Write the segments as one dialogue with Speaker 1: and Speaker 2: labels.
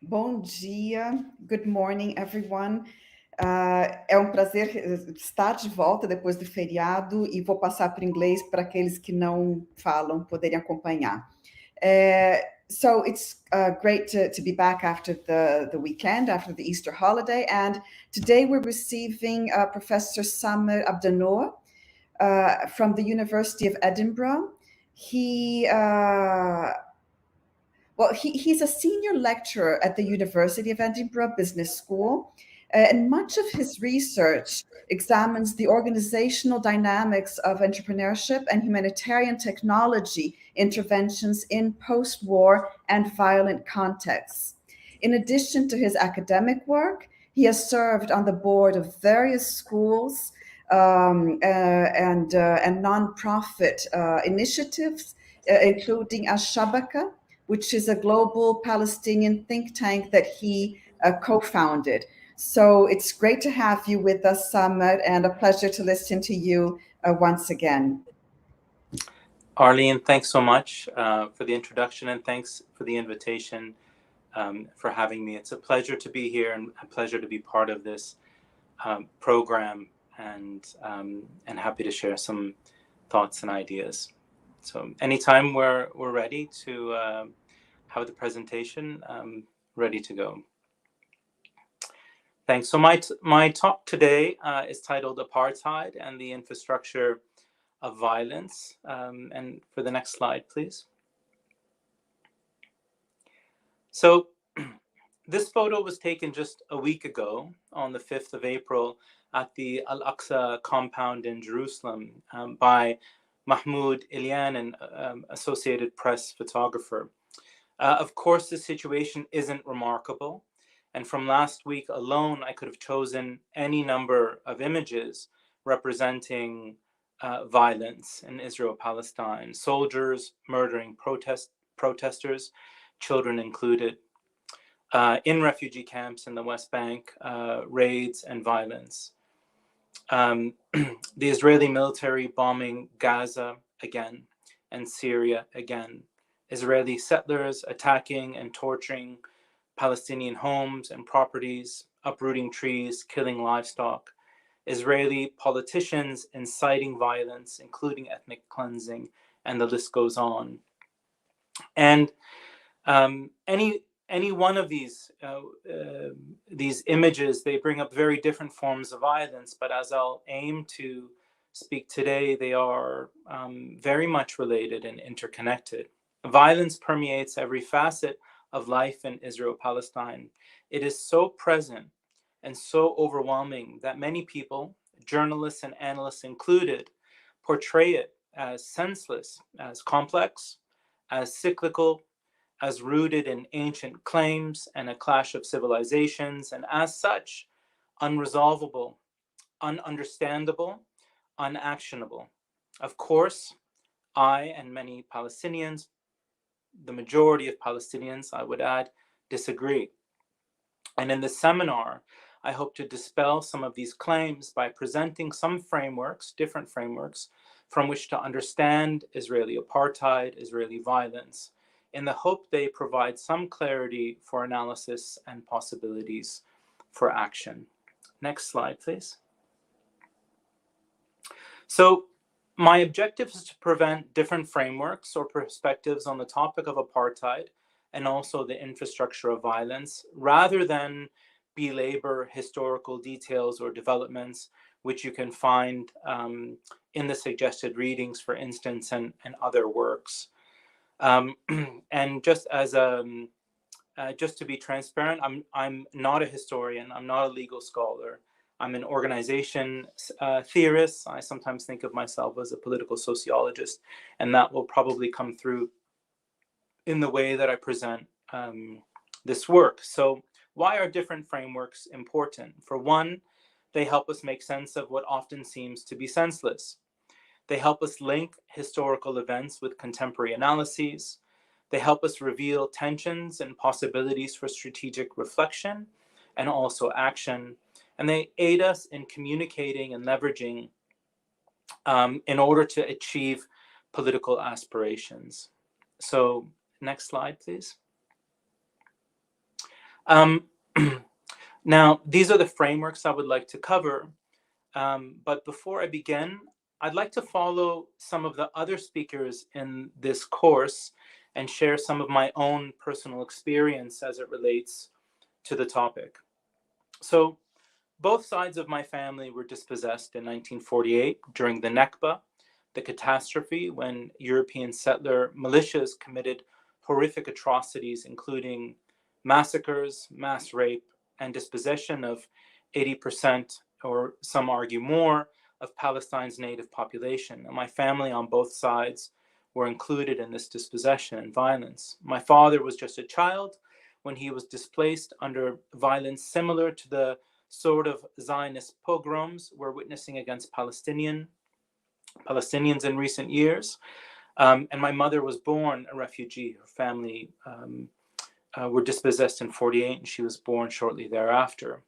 Speaker 1: Bom dia, good morning, everyone. É um prazer estar de volta depois do feriado e vou passar para o inglês para aqueles que não falam poderem acompanhar. So it's great to be back after the weekend, after the Easter holiday. And today we're receiving Professor Samer Abdelnour from the University of Edinburgh. He's a senior lecturer at the University of Edinburgh Business School, and much of his research examines the organizational dynamics of entrepreneurship and humanitarian technology interventions in post-war and violent contexts. In addition to his academic work, he has served on the board of various schools and nonprofit initiatives, including Ashabaka, which is a global Palestinian think tank that he co-founded. So it's great to have you with us, Samer, and a pleasure to listen to you once again.
Speaker 2: Arlene, thanks so much for the introduction, and thanks for the invitation for having me. It's a pleasure to be here and a pleasure to be part of this program, and happy to share some thoughts and ideas. So anytime we're ready to have the presentation, ready to go. Thanks. So my talk today is titled Apartheid and the Infrastructure of Violence. And for the next slide, please. So this photo was taken just a week ago on the 5th of April at the Al-Aqsa compound in Jerusalem by Mahmoud Ilyan, an Associated Press photographer. Of course, the situation isn't remarkable. And from last week alone, I could have chosen any number of images representing violence in Israel-Palestine, soldiers murdering protesters, children included, in refugee camps in the West Bank, raids and violence. The Israeli military bombing Gaza again, and Syria again. Israeli settlers attacking and torturing Palestinian homes and properties, uprooting trees, killing livestock. Israeli politicians inciting violence, including ethnic cleansing, and the list goes on. And any one of these images, they bring up very different forms of violence, but as I'll aim to speak today, they are very much related and interconnected. Violence permeates every facet of life in Israel-Palestine. It is so present and so overwhelming that many people, journalists and analysts included, portray it as senseless, as complex, as cyclical, as rooted in ancient claims and a clash of civilizations, and as such, unresolvable, ununderstandable, unactionable. Of course, I and many Palestinians, the majority of Palestinians, I would add, disagree. And in this seminar, I hope to dispel some of these claims by presenting some frameworks, different frameworks, from which to understand Israeli apartheid, Israeli violence, in the hope they provide some clarity for analysis and possibilities for action. Next slide, please. So my objective is to present different frameworks or perspectives on the topic of apartheid and also the infrastructure of violence, rather than belabor historical details or developments, which you can find in the suggested readings, for instance, and other works. And just as just to be transparent, I'm not a historian. I'm not a legal scholar. I'm an organization theorist. I sometimes think of myself as a political sociologist, and that will probably come through in the way that I present this work. So why are different frameworks important? For one, they help us make sense of what often seems to be senseless. They help us link historical events with contemporary analyses. They help us reveal tensions and possibilities for strategic reflection and also action. And they aid us in communicating and leveraging in order to achieve political aspirations. So next slide, please. Now, these are the frameworks I would like to cover. But before I begin, I'd like to follow some of the other speakers in this course and share some of my own personal experience as it relates to the topic. So, both sides of my family were dispossessed in 1948 during the Nakba, the catastrophe when European settler militias committed horrific atrocities, including massacres, mass rape, and dispossession of 80%, or some argue more, of Palestine's native population. And my family on both sides were included in this dispossession and violence. My father was just a child when he was displaced under violence similar to the sort of Zionist pogroms we're witnessing against Palestinians in recent years. And my mother was born a refugee. Her family were dispossessed in 48, and she was born shortly thereafter.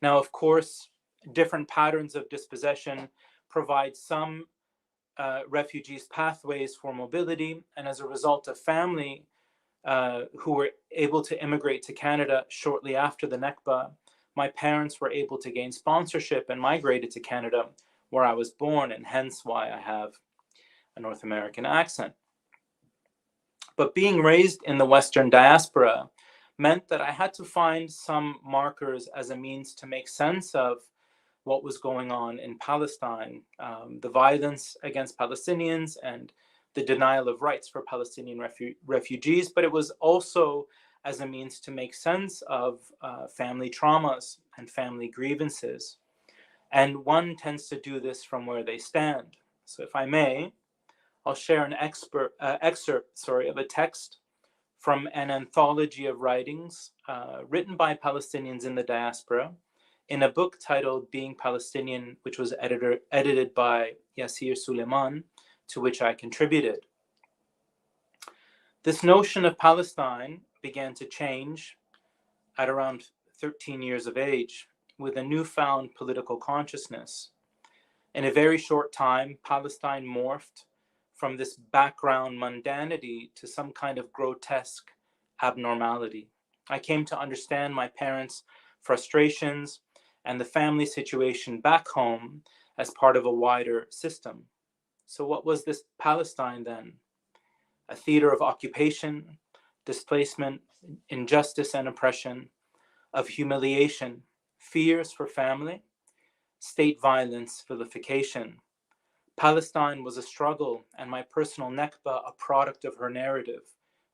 Speaker 2: Now, of course, different patterns of dispossession provide some refugees pathways for mobility, and as a result of family who were able to immigrate to Canada shortly after the Nakba, my parents were able to gain sponsorship and migrated to Canada, where I was born, and hence why I have a North American accent. But being raised in the Western diaspora meant that I had to find some markers as a means to make sense of what was going on in Palestine, the violence against Palestinians and the denial of rights for Palestinian refugees, but it was also as a means to make sense of family traumas and family grievances. And one tends to do this from where they stand. So if I may, I'll share an excerpt of a text from an anthology of writings written by Palestinians in the diaspora in a book titled Being Palestinian, which was edited by Yassir Suleiman, to which I contributed. This notion of Palestine began to change at around 13 years of age with a newfound political consciousness. In a very short time, Palestine morphed from this background mundanity to some kind of grotesque abnormality. I came to understand my parents' frustrations and the family situation back home as part of a wider system. So what was this Palestine then? A theater of occupation, displacement, injustice and oppression, of humiliation, fears for family, state violence, vilification. Palestine was a struggle, and my personal Nakba a product of her narrative,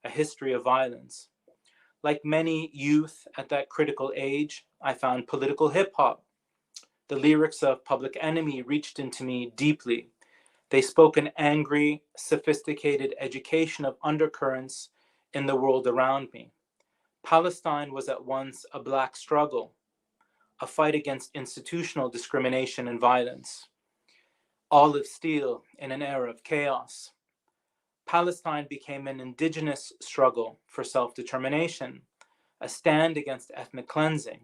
Speaker 2: a history of violence. Like many youth at that critical age, I found political hip-hop. The lyrics of Public Enemy reached into me deeply. They spoke an angry, sophisticated education of undercurrents in the world around me. Palestine was at once a Black struggle, a fight against institutional discrimination and violence. Olive steel in an era of chaos. Palestine became an indigenous struggle for self-determination, a stand against ethnic cleansing.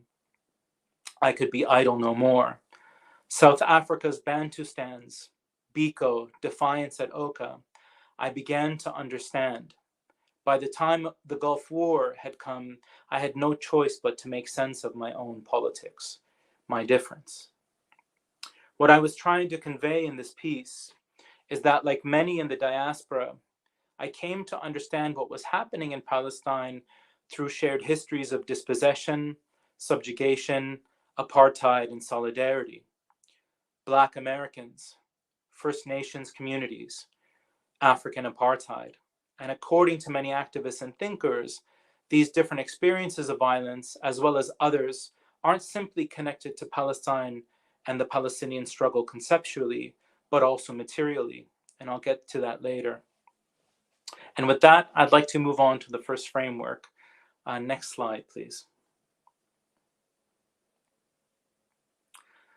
Speaker 2: I could be idle no more. South Africa's Bantustans, Biko, defiance at Oka. I began to understand. By the time the Gulf War had come, I had no choice but to make sense of my own politics, my difference. What I was trying to convey in this piece is that, like many in the diaspora, I came to understand what was happening in Palestine through shared histories of dispossession, subjugation, apartheid, and solidarity. Black Americans, First Nations communities, African apartheid. And according to many activists and thinkers, these different experiences of violence, as well as others, aren't simply connected to Palestine and the Palestinian struggle conceptually, but also materially. And I'll get to that later. And with that, I'd like to move on to the first framework. Next slide, please.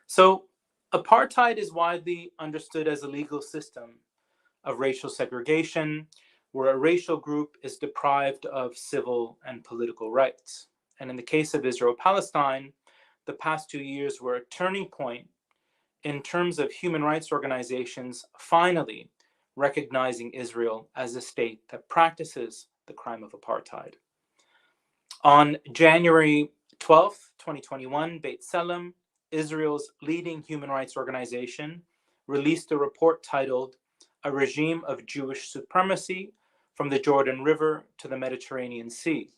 Speaker 2: So, apartheid is widely understood as a legal system of racial segregation, where a racial group is deprived of civil and political rights. And in the case of Israel-Palestine, the past 2 years were a turning point in terms of human rights organizations finally recognizing Israel as a state that practices the crime of apartheid. On January 12th, 2021, Beit Tselem, Israel's leading human rights organization, released a report titled "A Regime of Jewish Supremacy from the Jordan River to the Mediterranean Sea.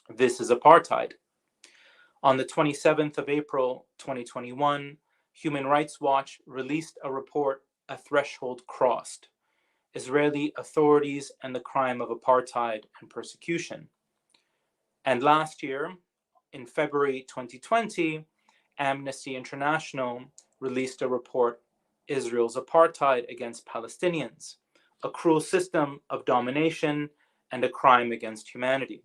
Speaker 2: This is Apartheid." On the 27th of April, 2021, Human Rights Watch released a report, "A Threshold Crossed: Israeli Authorities and the Crime of Apartheid and Persecution." And last year, in February 2020, Amnesty International released a report, "Israel's Apartheid Against Palestinians: A Cruel System of Domination and a Crime Against Humanity."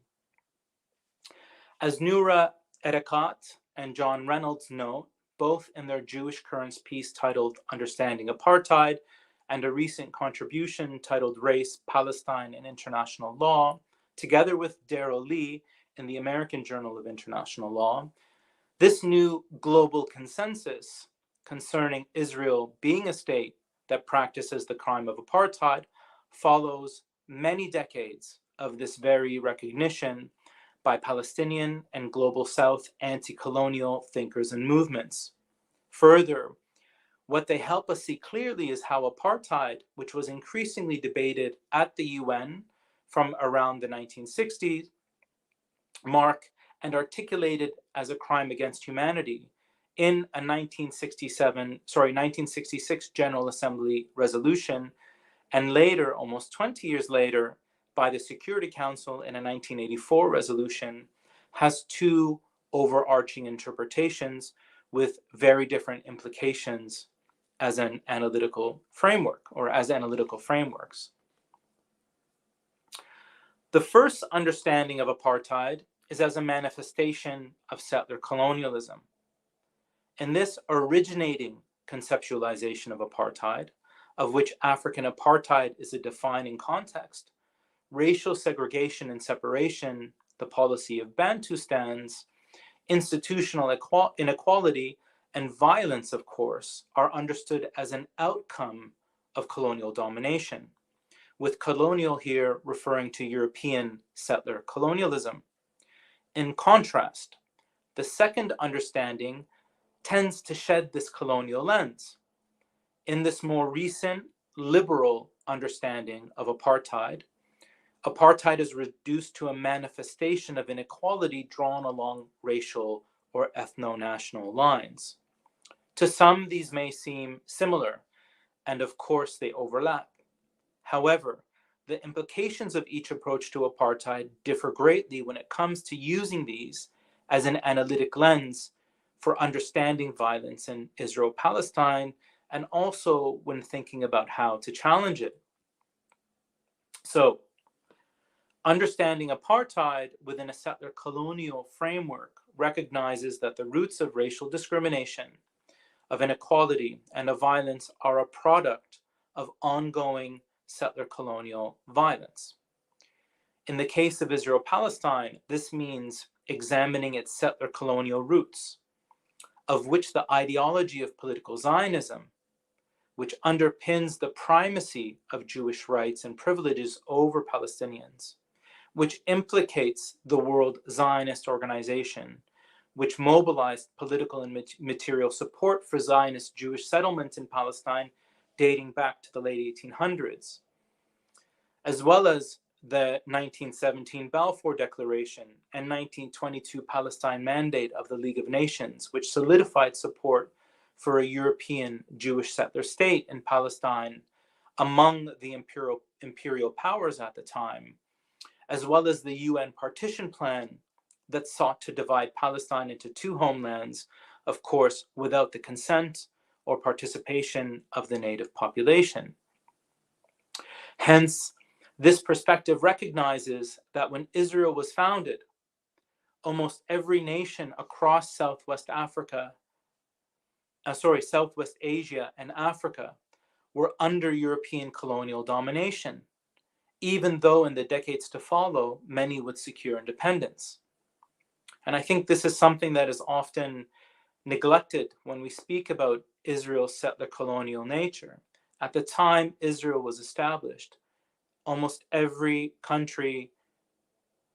Speaker 2: As Noura Erekat and John Reynolds note, both in their Jewish Currents piece titled "Understanding Apartheid" and a recent contribution titled "Race, Palestine, and International Law," together with Darrell Lee in the American Journal of International Law, this new global consensus concerning Israel being a state that practices the crime of apartheid follows many decades of this very recognition by Palestinian and Global South anti-colonial thinkers and movements. Further, what they help us see clearly is how apartheid, which was increasingly debated at the UN from around the 1960s mark and articulated as a crime against humanity in a 1966 General Assembly resolution, and later, almost 20 years later, by the Security Council in a 1984 resolution, has two overarching interpretations with very different implications as an analytical framework or as analytical frameworks. The first understanding of apartheid is as a manifestation of settler colonialism. In this originating conceptualization of apartheid, of which African apartheid is a defining context, racial segregation and separation, the policy of Bantustans, institutional inequality, and violence, of course, are understood as an outcome of colonial domination, with colonial here referring to European settler colonialism. In contrast, the second understanding tends to shed this colonial lens. In this more recent liberal understanding of apartheid, apartheid is reduced to a manifestation of inequality drawn along racial or ethno-national lines. To some, these may seem similar, and of course they overlap. However, the implications of each approach to apartheid differ greatly when it comes to using these as an analytic lens for understanding violence in Israel-Palestine, and also when thinking about how to challenge it. So, understanding apartheid within a settler colonial framework recognizes that the roots of racial discrimination, of inequality, and of violence are a product of ongoing settler colonial violence. In the case of Israel-Palestine, this means examining its settler colonial roots, of which the ideology of political Zionism, which underpins the primacy of Jewish rights and privileges over Palestinians, which implicates the World Zionist Organization, which mobilized political and material support for Zionist Jewish settlements in Palestine dating back to the late 1800s, as well as the 1917 Balfour Declaration and 1922 Palestine Mandate of the League of Nations, which solidified support for a European Jewish settler state in Palestine among the imperial powers at the time, as well as the UN partition plan that sought to divide Palestine into two homelands, of course, without the consent or participation of the native population. Hence, this perspective recognizes that when Israel was founded, almost every nation across Southwest Asia and Africa were under European colonial domination, even though in the decades to follow, many would secure independence. And I think this is something that is often neglected when we speak about Israel's settler colonial nature. At the time Israel was established, almost every country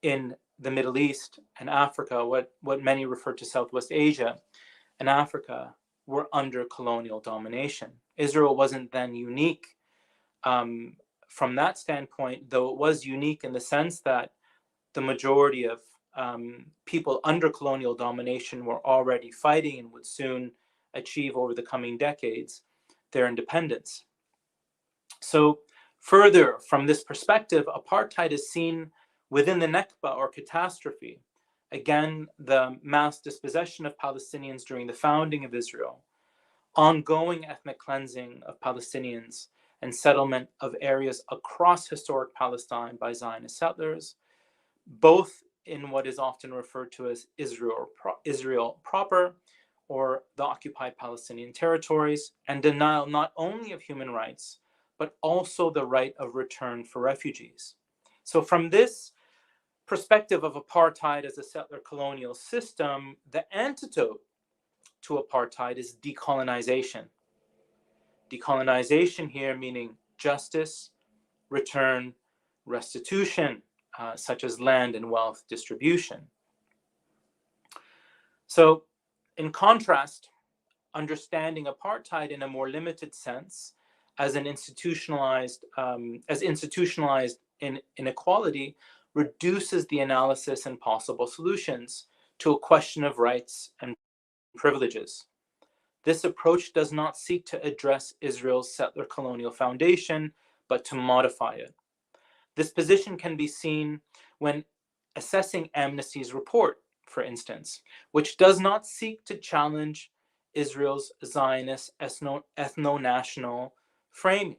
Speaker 2: in the Middle East and Africa, what many refer to Southwest Asia and Africa, were under colonial domination. Israel wasn't then unique from that standpoint, though it was unique in the sense that the majority of people under colonial domination were already fighting and would soon achieve over the coming decades their independence. So further from this perspective, apartheid is seen within the Nakba or catastrophe. Again, the mass dispossession of Palestinians during the founding of Israel, ongoing ethnic cleansing of Palestinians, and settlement of areas across historic Palestine by Zionist settlers, both in what is often referred to as Israel proper, or the occupied Palestinian territories, and denial not only of human rights, but also the right of return for refugees. So from this perspective of apartheid as a settler colonial system, the antidote to apartheid is decolonization. Decolonization here meaning justice, return, restitution, such as land and wealth distribution. So in contrast, understanding apartheid in a more limited sense as an institutionalized inequality reduces the analysis and possible solutions to a question of rights and privileges. This approach does not seek to address Israel's settler colonial foundation, but to modify it. This position can be seen when assessing Amnesty's report, for instance, which does not seek to challenge Israel's Zionist ethno-national framing.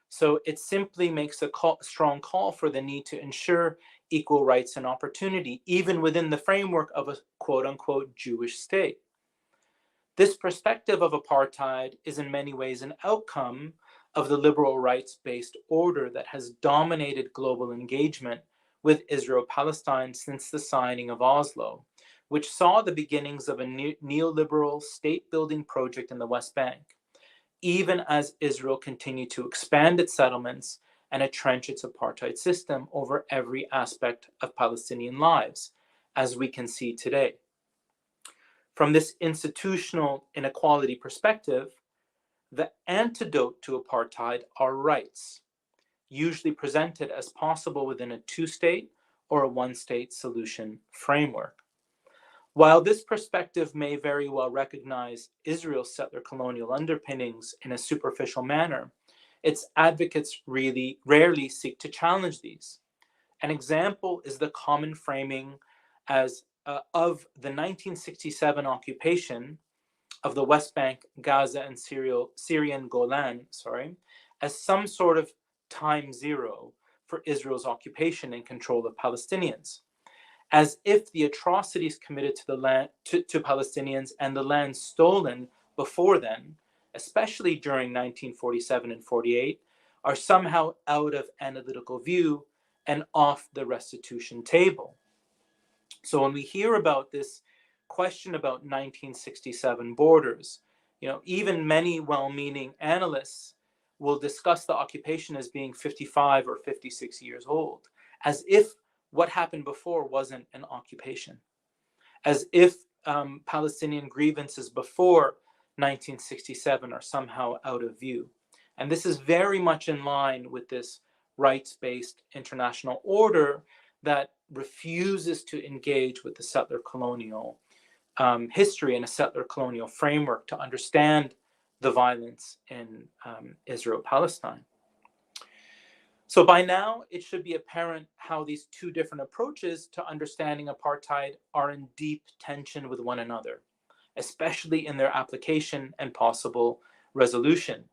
Speaker 2: So it simply makes a strong call for the need to ensure equal rights and opportunity, even within the framework of a quote-unquote Jewish state. This perspective of apartheid is in many ways an outcome of the liberal rights-based order that has dominated global engagement with Israel-Palestine since the signing of Oslo, which saw the beginnings of a neoliberal state-building project in the West Bank, even as Israel continued to expand its settlements and entrench its apartheid system over every aspect of Palestinian lives, as we can see today. From this institutional inequality perspective, the antidote to apartheid are rights, usually presented as possible within a two-state or a one-state solution framework. While this perspective may very well recognize Israel's settler colonial underpinnings in a superficial manner, its advocates really rarely seek to challenge these. An example is the common framing of the 1967 occupation of the West Bank, Gaza, and Syrian Golan, as some sort of time zero for Israel's occupation and control of Palestinians, as if the atrocities committed to the land to Palestinians and the land stolen before then, especially during 1947 and 48, are somehow out of analytical view and off the restitution table. So when we hear about this question about 1967 borders, even many well-meaning analysts will discuss the occupation as being 55 or 56 years old, as if what happened before wasn't an occupation, as if Palestinian grievances before 1967 are somehow out of view. And this is very much in line with this rights-based international order that refuses to engage with the settler colonial history and a settler colonial framework to understand the violence in Israel-Palestine. So by now, it should be apparent how these two different approaches to understanding apartheid are in deep tension with one another, especially in their application and possible resolution.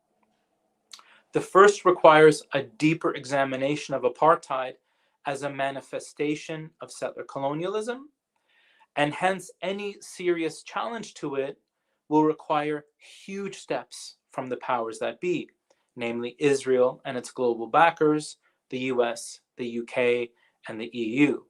Speaker 2: The first requires a deeper examination of apartheid as a manifestation of settler colonialism, and hence any serious challenge to it will require huge steps from the powers that be, namely Israel and its global backers, the US, the UK, and the EU.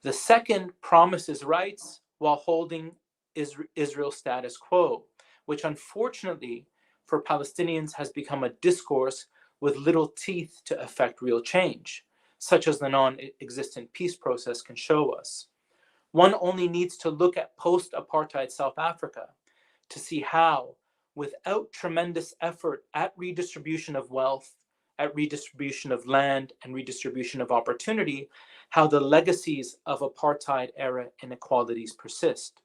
Speaker 2: The second promises rights while holding Israel's status quo, which unfortunately for Palestinians has become a discourse with little teeth to effect real change, such as the non-existent peace process, can show us. One only needs to look at post-apartheid South Africa to see how, without tremendous effort at redistribution of wealth, at redistribution of land, and redistribution of opportunity, how the legacies of apartheid era inequalities persist.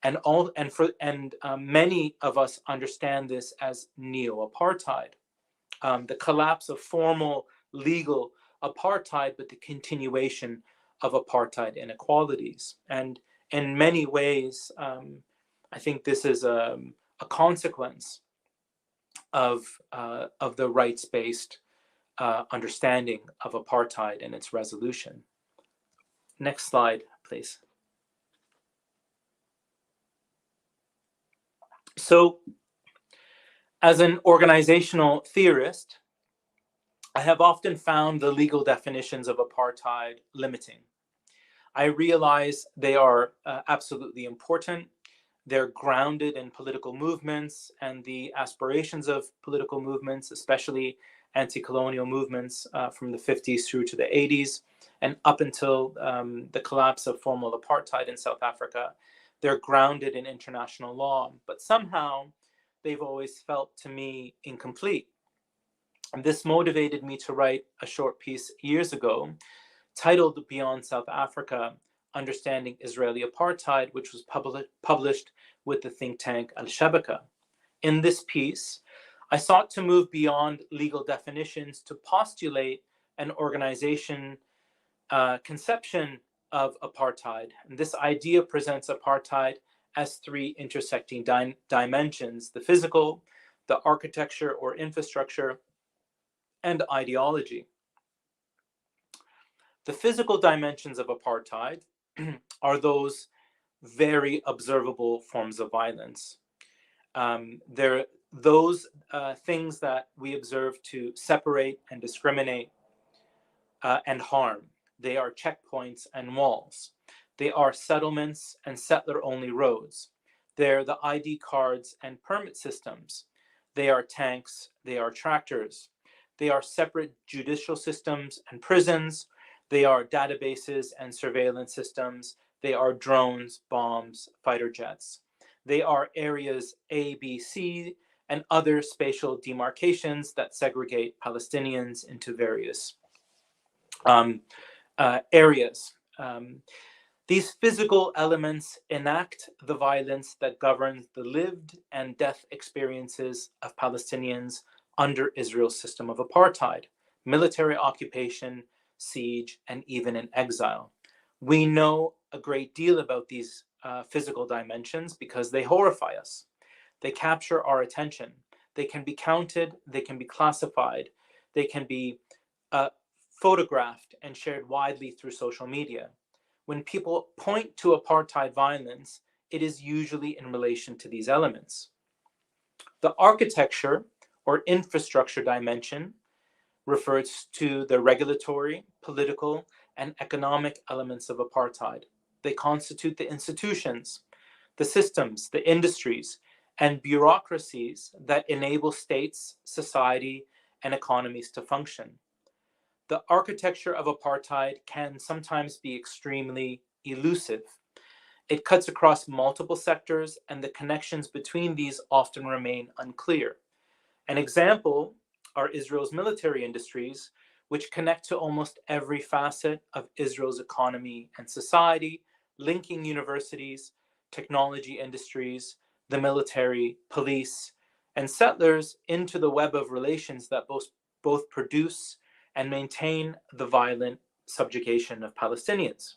Speaker 2: And many of us understand this as neo-apartheid, the collapse of formal legal apartheid, but the continuation of apartheid inequalities. And in many ways, I think this is a consequence of the rights-based understanding of apartheid and its resolution. Next slide, please. So, as an organizational theorist, I have often found the legal definitions of apartheid limiting. I realize they are absolutely important. They're grounded in political movements and the aspirations of political movements, especially anti-colonial movements from the 50s through to the 80s, and up until the collapse of formal apartheid in South Africa. They're grounded in international law, but somehow they've always felt to me incomplete. And this motivated me to write a short piece years ago titled Beyond South Africa, Understanding Israeli Apartheid, which was published with the think tank Al-Shabaka. In this piece, I sought to move beyond legal definitions to postulate an organization conception of apartheid. And this idea presents apartheid as three intersecting dimensions: the physical, the architecture or infrastructure, and ideology. The physical dimensions of apartheid are those very observable forms of violence. They're those things that we observe to separate and discriminate and harm. They are checkpoints and walls. They are settlements and settler-only roads. They're the ID cards and permit systems. They are tanks. They are tractors. They are separate judicial systems and prisons. They are databases and surveillance systems. They are drones, bombs, fighter jets. They are areas A, B, C, and other spatial demarcations that segregate Palestinians into various areas. These physical elements enact the violence that governs the lived and death experiences of Palestinians under Israel's system of apartheid, military occupation, siege, and even in exile. We know a great deal about these physical dimensions because they horrify us. They capture our attention. They can be counted, they can be classified, they can be photographed and shared widely through social media. When people point to apartheid violence, it is usually in relation to these elements. The architecture or infrastructure dimension refers to the regulatory, political, and economic elements of apartheid. They constitute the institutions, the systems, the industries, and bureaucracies that enable states, society, and economies to function. The architecture of apartheid can sometimes be extremely elusive. It cuts across multiple sectors, and the connections between these often remain unclear. An example are Israel's military industries, which connect to almost every facet of Israel's economy and society, linking universities, technology industries, the military, police, and settlers into the web of relations that both produce and maintain the violent subjugation of Palestinians.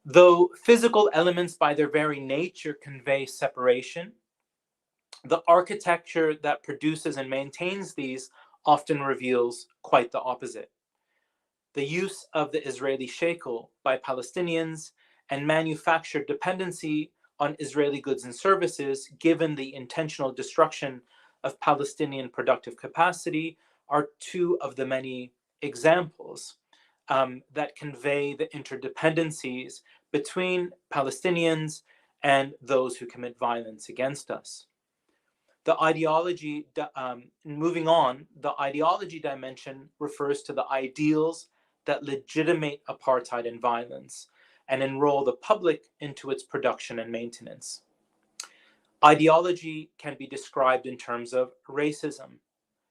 Speaker 2: Though physical elements by their very nature convey separation, the architecture that produces and maintains these often reveals quite the opposite. The use of the Israeli shekel by Palestinians and manufactured dependency on Israeli goods and services, given the intentional destruction of Palestinian productive capacity, are two of the many examples that convey the interdependencies between Palestinians and those who commit violence against us. The ideology, moving on, the ideology dimension refers to the ideals that legitimate apartheid and violence and enroll the public into its production and maintenance. Ideology can be described in terms of racism,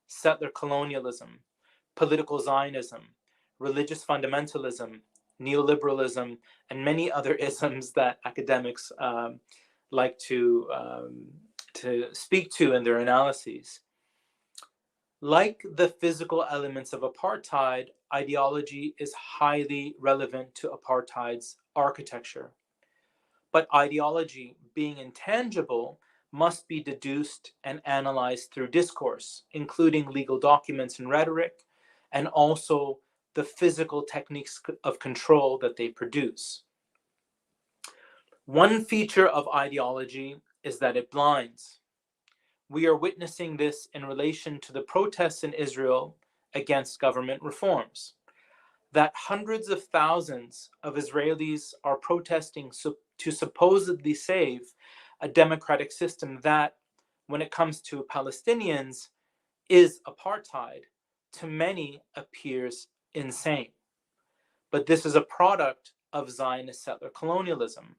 Speaker 2: settler colonialism, political Zionism, religious fundamentalism, neoliberalism, and many other isms that academics like to speak to in their analyses. Like the physical elements of apartheid, ideology is highly relevant to apartheid's architecture. But ideology, being intangible, must be deduced and analyzed through discourse, including legal documents and rhetoric, and also the physical techniques of control that they produce. One feature of ideology is that it blinds. We are witnessing this in relation to the protests in Israel against government reforms. That hundreds of thousands of Israelis are protesting to supposedly save a democratic system that, when it comes to Palestinians, is apartheid, to many appears insane. But this is a product of Zionist settler colonialism,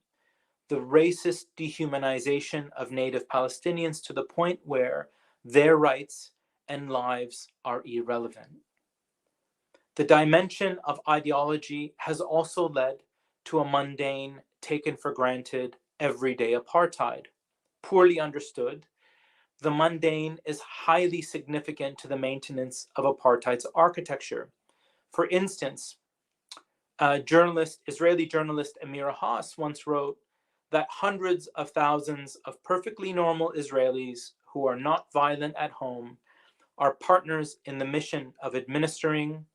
Speaker 2: the racist dehumanization of native Palestinians to the point where their rights and lives are irrelevant. The dimension of ideology has also led to a mundane, taken for granted, everyday apartheid. Poorly understood, the mundane is highly significant to the maintenance of apartheid's architecture. For instance, Israeli journalist Amira Haas once wrote that hundreds of thousands of perfectly normal Israelis who are not violent at home are partners in the mission of administering,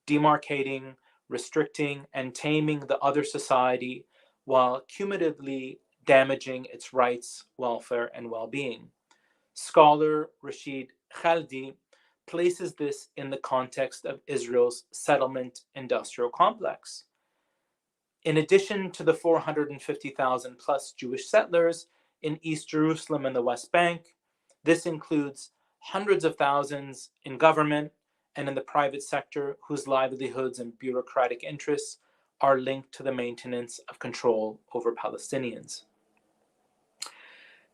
Speaker 2: demarcating, restricting, and taming the other society while cumulatively damaging its rights, welfare, and well-being. Scholar Rashid Khaldi places this in the context of Israel's settlement industrial complex. In addition to the 450,000 plus Jewish settlers in East Jerusalem and the West Bank, this includes hundreds of thousands in government and in the private sector whose livelihoods and bureaucratic interests are linked to the maintenance of control over Palestinians.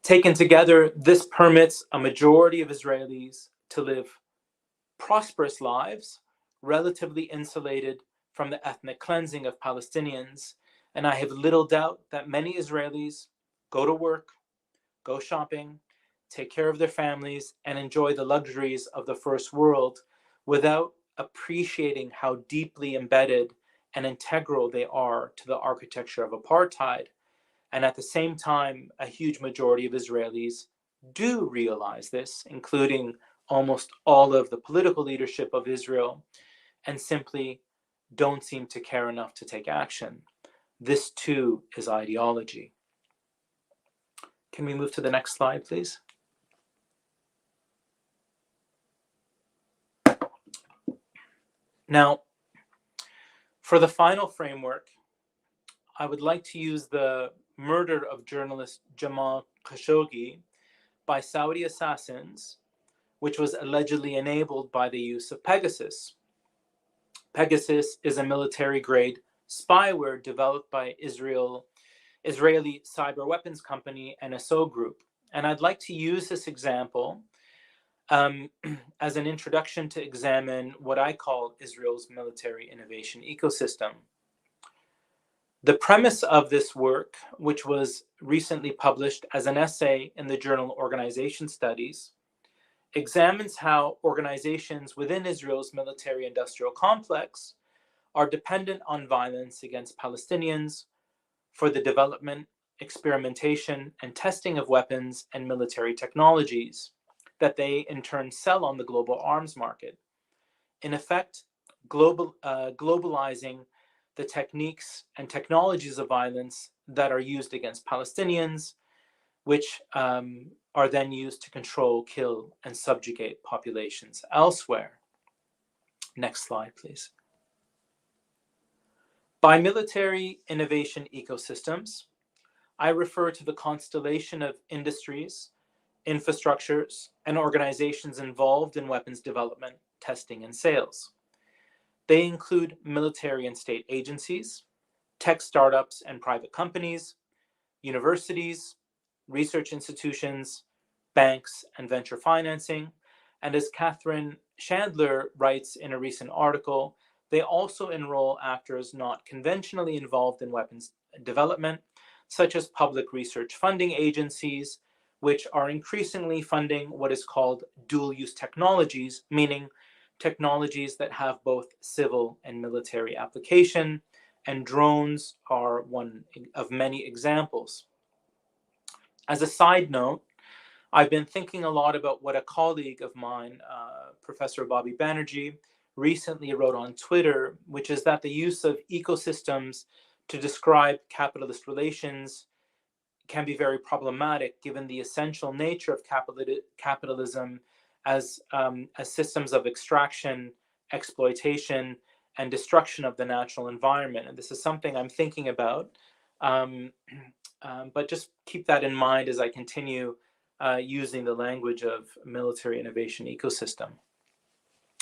Speaker 2: Taken together, this permits a majority of Israelis to live prosperous lives, relatively insulated from the ethnic cleansing of Palestinians, and I have little doubt that many Israelis go to work, go shopping, take care of their families, and enjoy the luxuries of the first world without appreciating how deeply embedded and integral they are to the architecture of apartheid. And at the same time, a huge majority of Israelis do realize this, including almost all of the political leadership of Israel, and simply don't seem to care enough to take action. This too is ideology. Can we move to the next slide, please? Now, for the final framework, I would like to use the murder of journalist Jamal Khashoggi by Saudi assassins, which was allegedly enabled by the use of Pegasus. Pegasus is a military-grade spyware developed by Israeli cyber weapons company NSO Group. And I'd like to use this example as an introduction to examine what I call Israel's military innovation ecosystem. The premise of this work, which was recently published as an essay in the journal Organization Studies, examines how organizations within Israel's military-industrial complex are dependent on violence against Palestinians for the development, experimentation, and testing of weapons and military technologies that they in turn sell on the global arms market. In effect, globalizing the techniques and technologies of violence that are used against Palestinians, which are then used to control, kill, and subjugate populations elsewhere. Next slide, please. By military innovation ecosystems, I refer to the constellation of industries infrastructures, and organizations involved in weapons development, testing, and sales. They include military and state agencies, tech startups and private companies, universities, research institutions, banks, and venture financing. And as Catherine Chandler writes in a recent article, they also enroll actors not conventionally involved in weapons development, such as public research funding agencies, which are increasingly funding what is called dual-use technologies, meaning technologies that have both civil and military application, and drones are one of many examples. As a side note, I've been thinking a lot about what a colleague of mine, Professor Bobby Banerjee, recently wrote on Twitter, which is that the use of ecosystems to describe capitalist relations can be very problematic given the essential nature of capitalism as systems of extraction, exploitation, and destruction of the natural environment. And this is something I'm thinking about, but just keep that in mind as I continue using the language of military innovation ecosystem.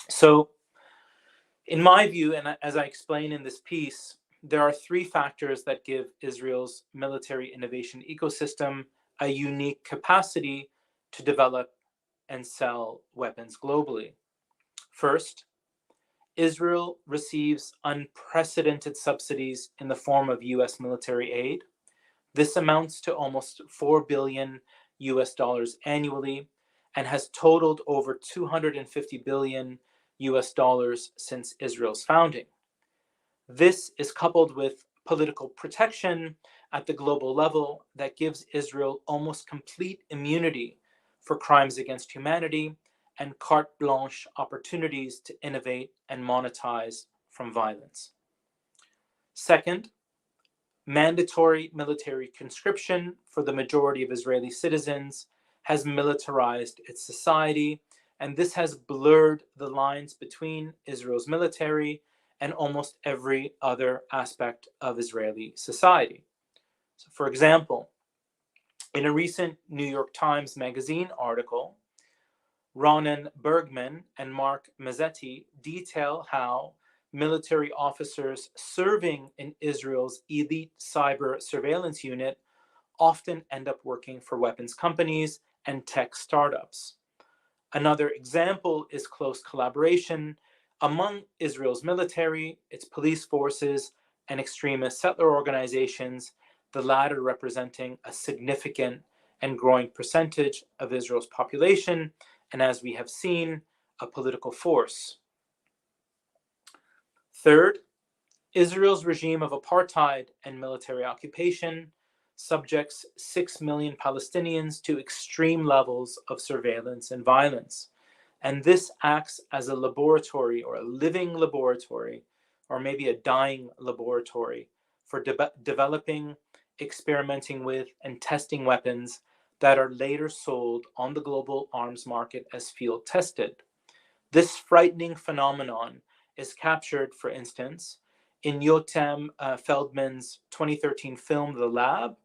Speaker 2: So in my view, and as I explain in this piece, there are three factors that give Israel's military innovation ecosystem a unique capacity to develop and sell weapons globally. First, Israel receives unprecedented subsidies in the form of US military aid. This amounts to almost $4 billion annually and has totaled over $250 billion since Israel's founding. This is coupled with political protection at the global level that gives Israel almost complete immunity for crimes against humanity and carte blanche opportunities to innovate and monetize from violence. Second, mandatory military conscription for the majority of Israeli citizens has militarized its society, and this has blurred the lines between Israel's military and almost every other aspect of Israeli society. So, for example, in a recent New York Times Magazine article, Ronan Bergman and Mark Mazzetti detail how military officers serving in Israel's elite cyber surveillance unit often end up working for weapons companies and tech startups. Another example is close collaboration among Israel's military, its police forces, and extremist settler organizations, the latter representing a significant and growing percentage of Israel's population, and as we have seen, a political force. Third, Israel's regime of apartheid and military occupation subjects 6 million Palestinians to extreme levels of surveillance and violence. And this acts as a laboratory or a living laboratory, or maybe a dying laboratory for developing, experimenting with, and testing weapons that are later sold on the global arms market as field tested. This frightening phenomenon is captured, for instance, in Yotam Feldman's 2013 film, The Lab,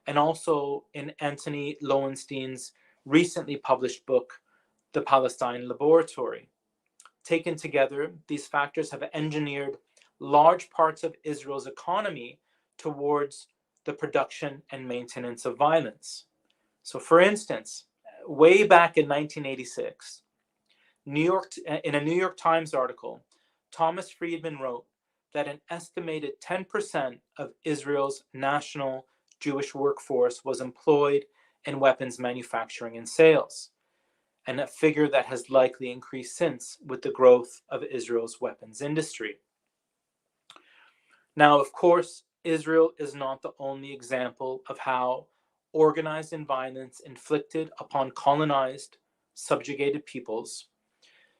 Speaker 2: and also in Anthony Lowenstein's recently published book, The Palestine Laboratory. Taken together, these factors have engineered large parts of Israel's economy towards the production and maintenance of violence. So, for instance, way back in 1986, in a New York Times article, Thomas Friedman wrote that an estimated 10% of Israel's national Jewish workforce was employed in weapons manufacturing and sales, and a figure that has likely increased since with the growth of Israel's weapons industry. Now, of course, Israel is not the only example of how organized violence inflicted upon colonized, subjugated peoples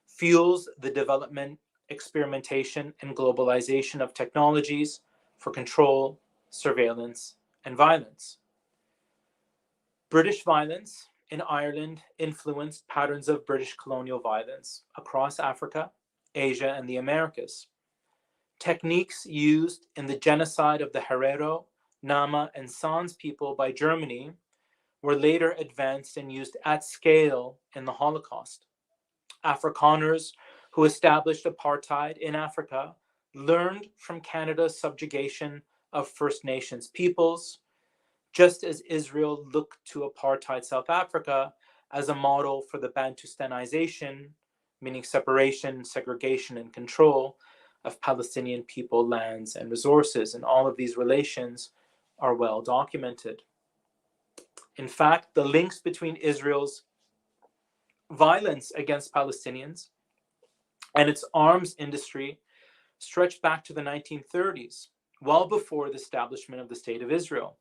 Speaker 2: fuels the development, experimentation, and globalization of technologies for control, surveillance, and violence. British violence in Ireland influenced patterns of British colonial violence across Africa, Asia, and the Americas. Techniques used in the genocide of the Herero, Nama, and Sans people by Germany were later advanced and used at scale in the Holocaust. Afrikaners who established apartheid in Africa learned from Canada's subjugation of First Nations peoples, just as Israel looked to apartheid South Africa as a model for the Bantustanization, meaning separation, segregation, and control of Palestinian people, lands, and resources. And all of these relations are well documented. In fact, the links between Israel's violence against Palestinians and its arms industry stretch back to the 1930s, well before the establishment of the State of Israel,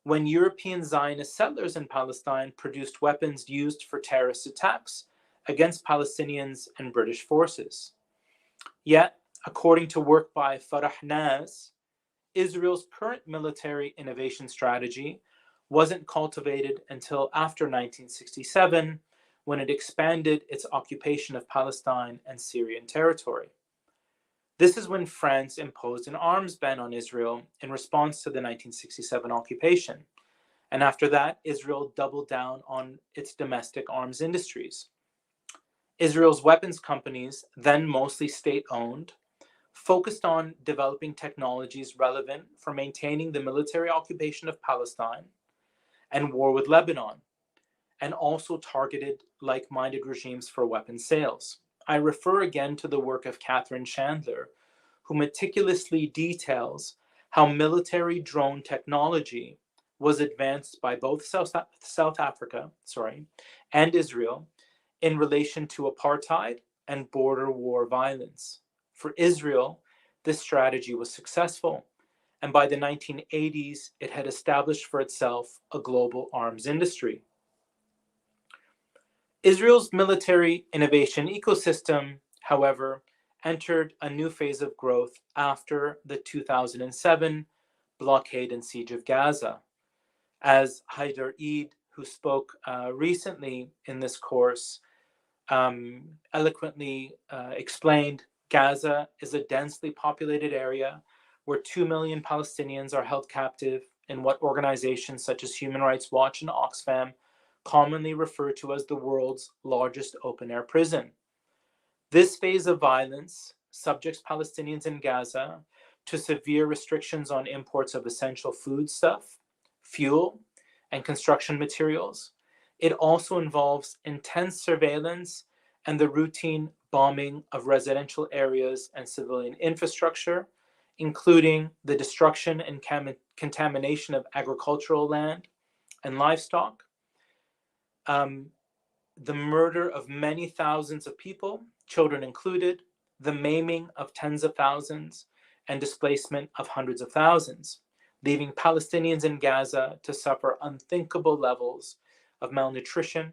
Speaker 2: when European Zionist settlers in Palestine produced weapons used for terrorist attacks against Palestinians and British forces. Yet, according to work by Farah Naz, Israel's current military innovation strategy wasn't cultivated until after 1967, when it expanded its occupation of Palestine and Syrian territory. This is when France imposed an arms ban on Israel in response to the 1967 occupation. And after that, Israel doubled down on its domestic arms industries. Israel's weapons companies, then mostly state-owned, focused on developing technologies relevant for maintaining the military occupation of Palestine and war with Lebanon, and also targeted like-minded regimes for weapons sales. I refer again to the work of Catherine Chandler, who meticulously details how military drone technology was advanced by both South Africa and Israel in relation to apartheid and border war violence. For Israel, this strategy was successful, and by the 1980s, it had established for itself a global arms industry. Israel's military innovation ecosystem, however, entered a new phase of growth after the 2007 blockade and siege of Gaza. As Haider Eid, who spoke recently in this course, eloquently explained, Gaza is a densely populated area where 2 million Palestinians are held captive in what organizations such as Human Rights Watch and Oxfam commonly refer to as the world's largest open-air prison. This phase of violence subjects Palestinians in Gaza to severe restrictions on imports of essential foodstuff, fuel, and construction materials. It also involves intense surveillance and the routine bombing of residential areas and civilian infrastructure, including the destruction and contamination of agricultural land and livestock, the murder of many thousands of people, children included, the maiming of tens of thousands, and displacement of hundreds of thousands, leaving Palestinians in Gaza to suffer unthinkable levels of malnutrition,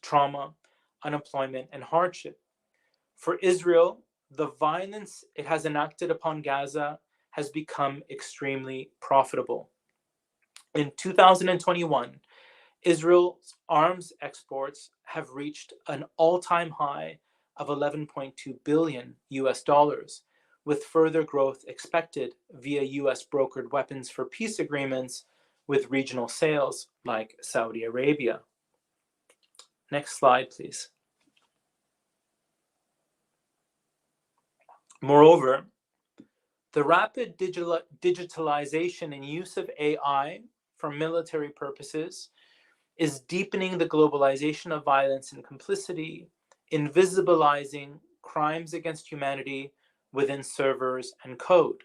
Speaker 2: trauma, unemployment, and hardship. For Israel, the violence it has enacted upon Gaza has become extremely profitable. In 2021, Israel's arms exports have reached an all-time high of 11.2 billion US dollars, with further growth expected via US brokered weapons for peace agreements with regional sales like Saudi Arabia. Next slide, please. Moreover, the rapid digitalization and use of AI for military purposes is deepening the globalization of violence and complicity, invisibilizing crimes against humanity within servers and code.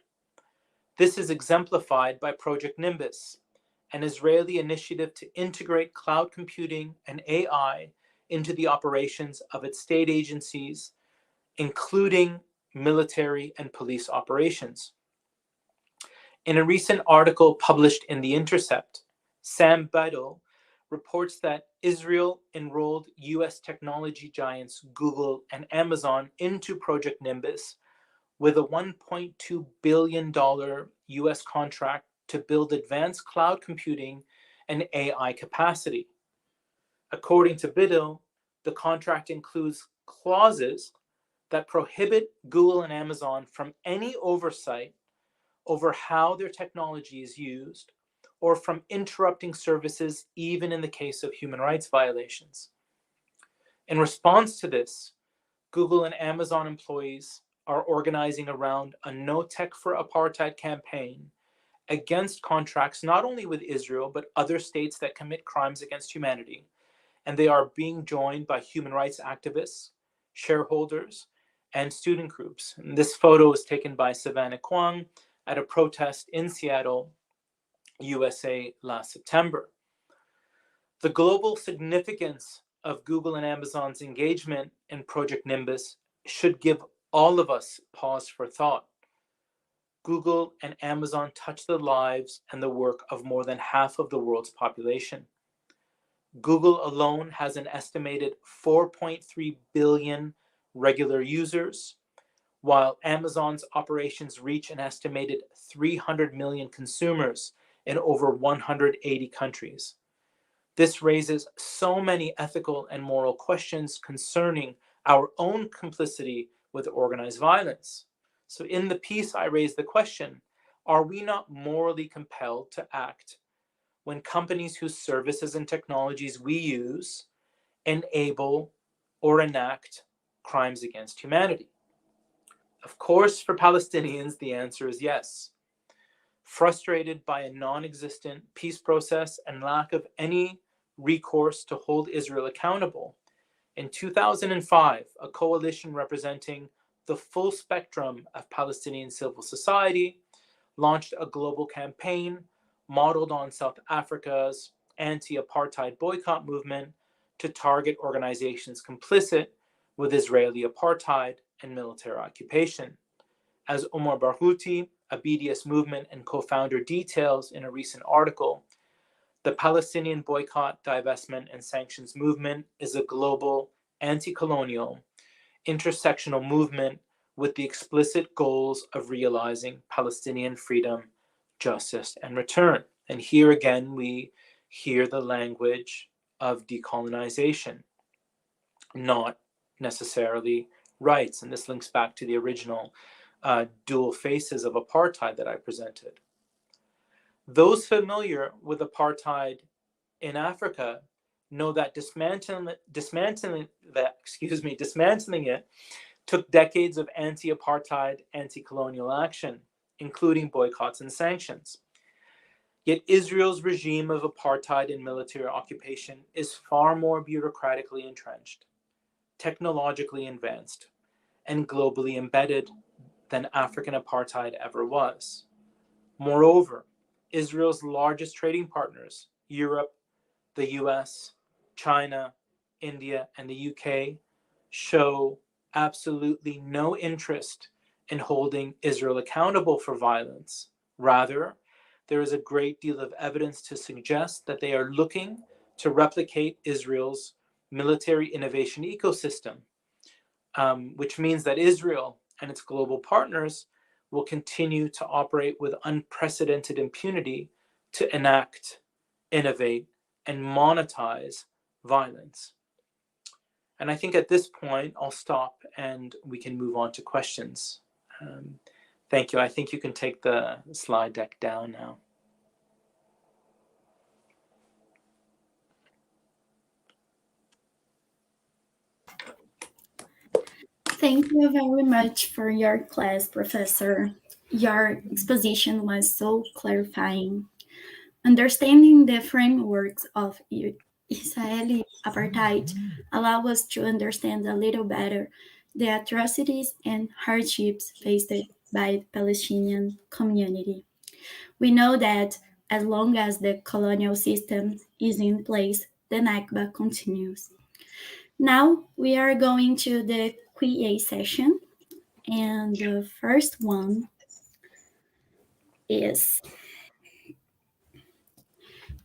Speaker 2: This is exemplified by Project Nimbus, an Israeli initiative to integrate cloud computing and AI into the operations of its state agencies, including military and police operations. In a recent article published in The Intercept, Sam Beidel reports that Israel enrolled US technology giants Google and Amazon into Project Nimbus with a $1.2 billion US contract to build advanced cloud computing and AI capacity. According to Beidel, the contract includes clauses that prohibit Google and Amazon from any oversight over how their technology is used or from interrupting services, even in the case of human rights violations. In response to this, Google and Amazon employees are organizing around a No Tech for Apartheid campaign against contracts not only with Israel, but other states that commit crimes against humanity. And they are being joined by human rights activists, shareholders, and student groups. And this photo was taken by Savannah Kwong at a protest in Seattle, USA last September. The global significance of Google and Amazon's engagement in Project Nimbus should give all of us pause for thought. Google and Amazon touch the lives and the work of more than half of the world's population. Google alone has an estimated 4.3 billion regular users, while Amazon's operations reach an estimated 300 million consumers in over 180 countries. This raises so many ethical and moral questions concerning our own complicity with organized violence. So in the piece, I raise the question, are we not morally compelled to act when companies whose services and technologies we use enable or enact crimes against humanity? Of course, for Palestinians, the answer is yes. Frustrated by a non-existent peace process and lack of any recourse to hold Israel accountable, in 2005, a coalition representing the full spectrum of Palestinian civil society launched a global campaign modeled on South Africa's anti-apartheid boycott movement to target organizations complicit with Israeli apartheid and military occupation. As Omar Barghouti, a BDS movement and co-founder, details in a recent article, the Palestinian boycott, divestment, and sanctions movement is a global, anti-colonial, intersectional movement with the explicit goals of realizing Palestinian freedom, justice, and return. And here again, we hear the language of decolonization, not necessarily rights. And this links back to the original dual faces of apartheid that I presented. Those familiar with apartheid in Africa know that dismantling it took decades of anti-apartheid, anti-colonial action, including boycotts and sanctions. Yet Israel's regime of apartheid and military occupation is far more bureaucratically entrenched, technologically advanced, and globally embedded than African apartheid ever was. Moreover, Israel's largest trading partners, Europe, the US, China, India, and the UK, show absolutely no interest in holding Israel accountable for violence. Rather, there is a great deal of evidence to suggest that they are looking to replicate Israel's military innovation ecosystem, which means that Israel and its global partners will continue to operate with unprecedented impunity to enact, innovate, and monetize violence. And I think at this point, I'll stop and we can move on to questions. Thank you. I think you can take the slide deck down now.
Speaker 3: Thank you very much for your class, Professor. Your exposition was so clarifying. Understanding the frameworks of Israeli apartheid allow us to understand a little better the atrocities and hardships faced by the Palestinian community. We know that as long as the colonial system is in place, the Nakba continues. Now we are going to the QA session, and the first one is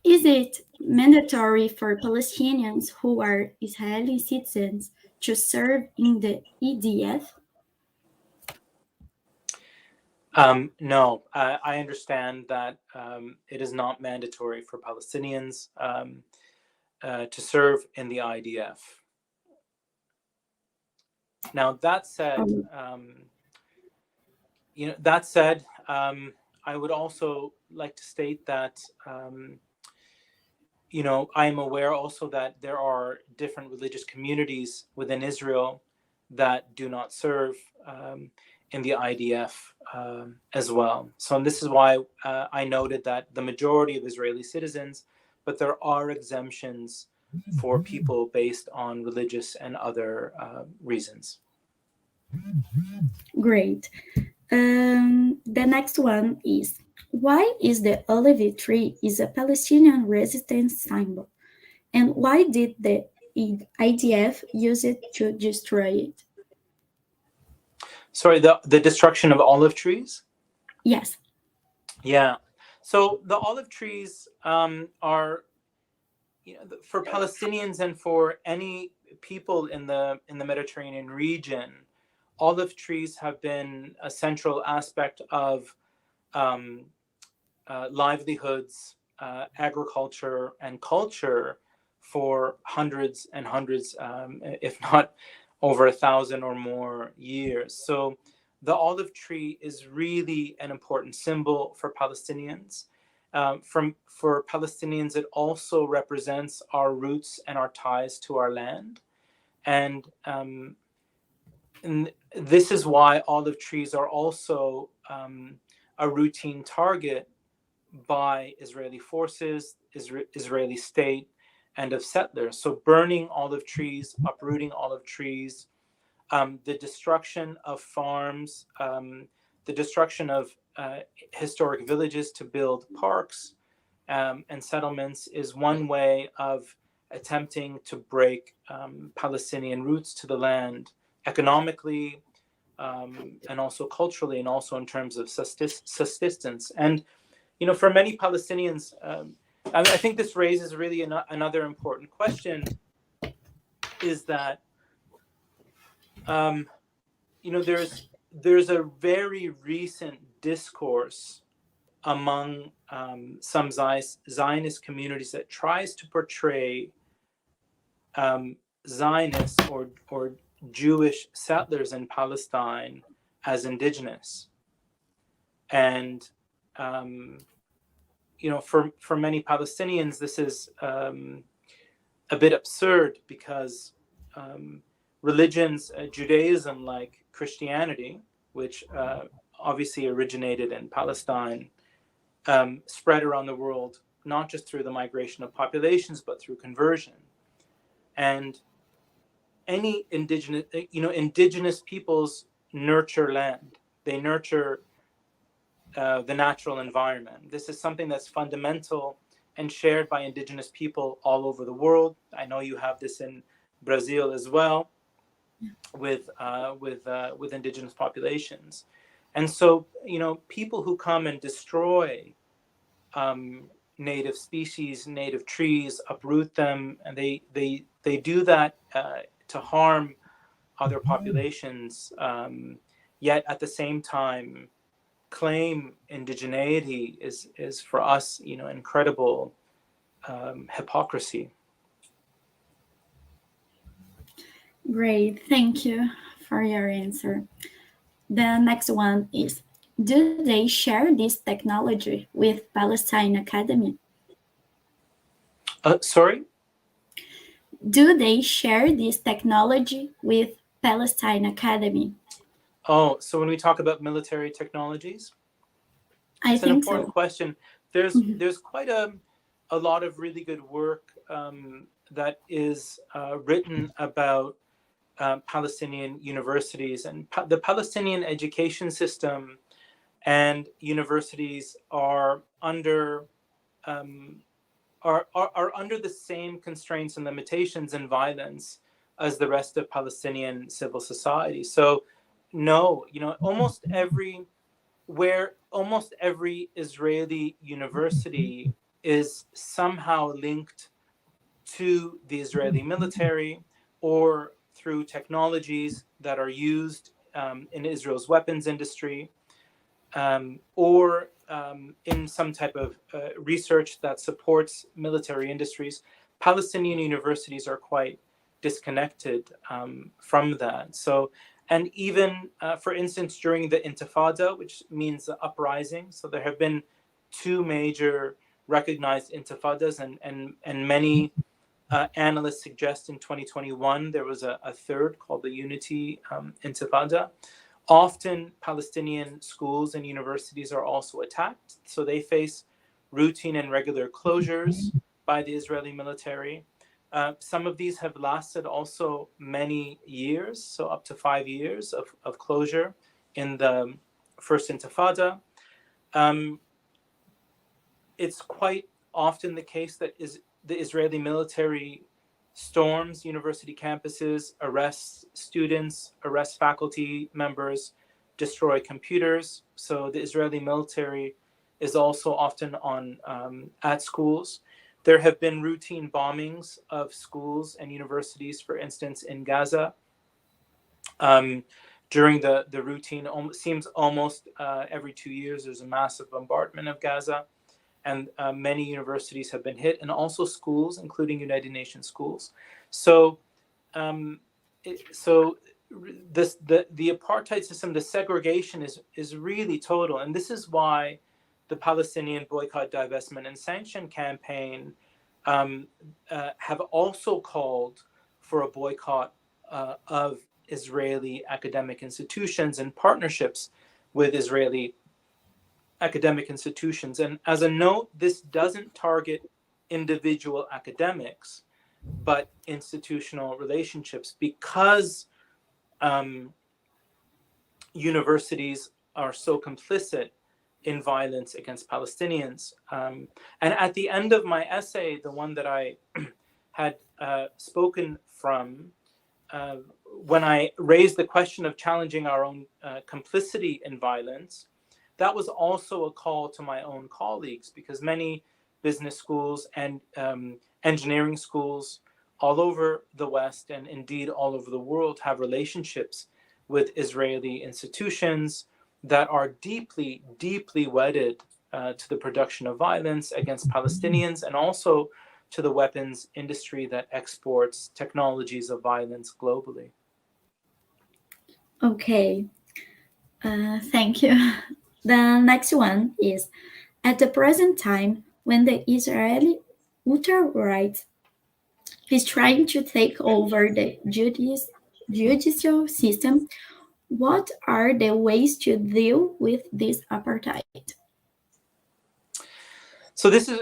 Speaker 3: it mandatory for Palestinians who are Israeli citizens to serve in the EDF?
Speaker 2: No, I understand that it is not mandatory for Palestinians to serve in the IDF. Now, that said, I would also like to state that, I am aware also that there are different religious communities within Israel that do not serve in the IDF as well. So this is why I noted that the majority of Israeli citizens, but there are exemptions for people based on religious and other reasons.
Speaker 3: Great. The next one is, why is the olive tree is a Palestinian resistance symbol? And why did the IDF use it to destroy it?
Speaker 2: Sorry, the destruction of olive trees?
Speaker 3: Yes.
Speaker 2: Yeah. So the olive trees are, for Palestinians and for any people in the Mediterranean region, olive trees have been a central aspect of livelihoods, agriculture, and culture for hundreds and hundreds, if not over 1,000 or more years. So the olive tree is really an important symbol for Palestinians. For Palestinians, it also represents our roots and our ties to our land. And this is why olive trees are also a routine target by Israeli forces, Israeli state, and of settlers. So burning olive trees, uprooting olive trees, the destruction of farms, the destruction of historic villages to build parks and settlements is one way of attempting to break Palestinian roots to the land economically, and also culturally, and also in terms of subsistence. And for many Palestinians, I think this raises really another important question, is that there's a very recent discourse among some Zionist communities that tries to portray Zionists or Jewish settlers in Palestine as indigenous. And for many Palestinians, this is a bit absurd, because religions, Judaism, like Christianity, which obviously originated in Palestine, spread around the world, not just through the migration of populations, but through conversion. And any indigenous peoples nurture land. They nurture the natural environment. This is something that's fundamental and shared by indigenous people all over the world. I know you have this in Brazil as well, with indigenous populations. And so, people who come and destroy native species, native trees, uproot them, and they do that to harm other populations, yet at the same time claim indigeneity is for us, incredible hypocrisy.
Speaker 3: Great, thank you for your answer. The next one is, do they share this technology with Palestine Academy?
Speaker 2: Sorry?
Speaker 3: Do they share this technology with Palestine Academy?
Speaker 2: Oh, so when we talk about military technologies? It's an important question. There's quite a lot of really good work that is written about Palestinian universities, and the Palestinian education system and universities are under the same constraints and limitations and violence as the rest of Palestinian civil society. So no, almost every Israeli university is somehow linked to the Israeli military, or through technologies that are used in Israel's weapons industry, or in some type of research that supports military industries. Palestinian universities are quite disconnected from that. So, And even, for instance, during the Intifada, which means the uprising, so there have been two major recognized Intifadas, and many analysts suggest in 2021 there was a third called the Unity Intifada. Often Palestinian schools and universities are also attacked, so they face routine and regular closures by the Israeli military. Some of these have lasted also many years, so up to 5 years of closure in the first Intifada. It's quite often the case that the Israeli military storms university campuses, arrests students, arrests faculty members, destroy computers. So the Israeli military is also often at schools. There have been routine bombings of schools and universities, for instance, in Gaza. During the routine, seems almost every 2 years, there's a massive bombardment of Gaza. And many universities have been hit, and also schools, including United Nations schools. So, the apartheid system, the segregation is really total, and this is why the Palestinian boycott, divestment, and sanction campaign have also called for a boycott of Israeli academic institutions and partnerships with Israeli academic institutions. And as a note, this doesn't target individual academics, but institutional relationships, because universities are so complicit in violence against Palestinians. And at the end of my essay, the one that I had spoken from, when I raised the question of challenging our own complicity in violence, that was also a call to my own colleagues, because many business schools and engineering schools all over the West, and indeed all over the world, have relationships with Israeli institutions that are deeply, deeply wedded to the production of violence against Palestinians, and also to the weapons industry that exports technologies of violence globally.
Speaker 3: Okay, thank you. The next one is, at the present time, when the Israeli ultra-right is trying to take over the judicial system, what are the ways to deal with this apartheid?
Speaker 2: So this is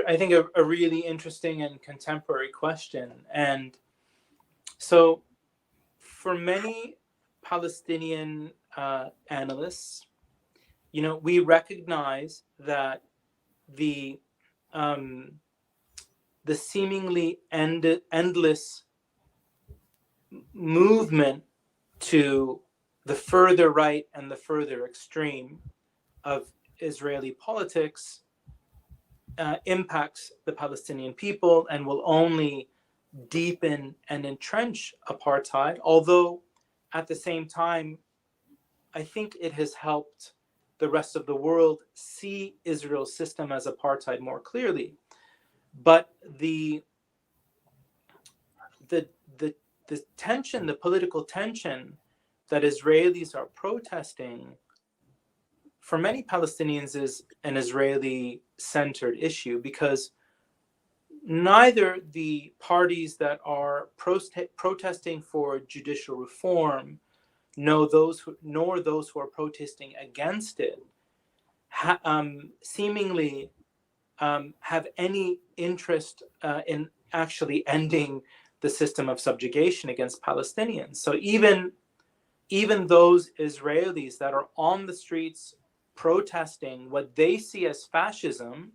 Speaker 2: I think a really interesting and contemporary question. And so for many Palestinian analysts, we recognize that the seemingly endless movement to the further right and the further extreme of Israeli politics impacts the Palestinian people and will only deepen and entrench apartheid, although at the same time, I think it has helped the rest of the world see Israel's system as apartheid more clearly. But the tension, the political tension that Israelis are protesting, for many Palestinians is an Israeli-centered issue, because neither the parties that are protesting for judicial reform, nor those who are protesting against it, seemingly have any interest in actually ending the system of subjugation against Palestinians. So even those Israelis that are on the streets protesting what they see as fascism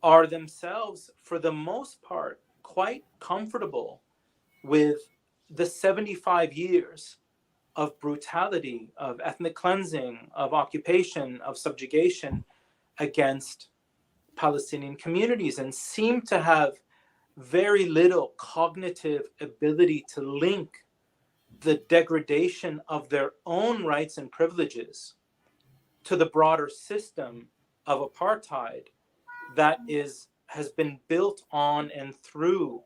Speaker 2: are themselves, for the most part, quite comfortable with the 75 years of brutality, of ethnic cleansing, of occupation, of subjugation against Palestinian communities, and seem to have very little cognitive ability to link the degradation of their own rights and privileges to the broader system of apartheid that has been built on and through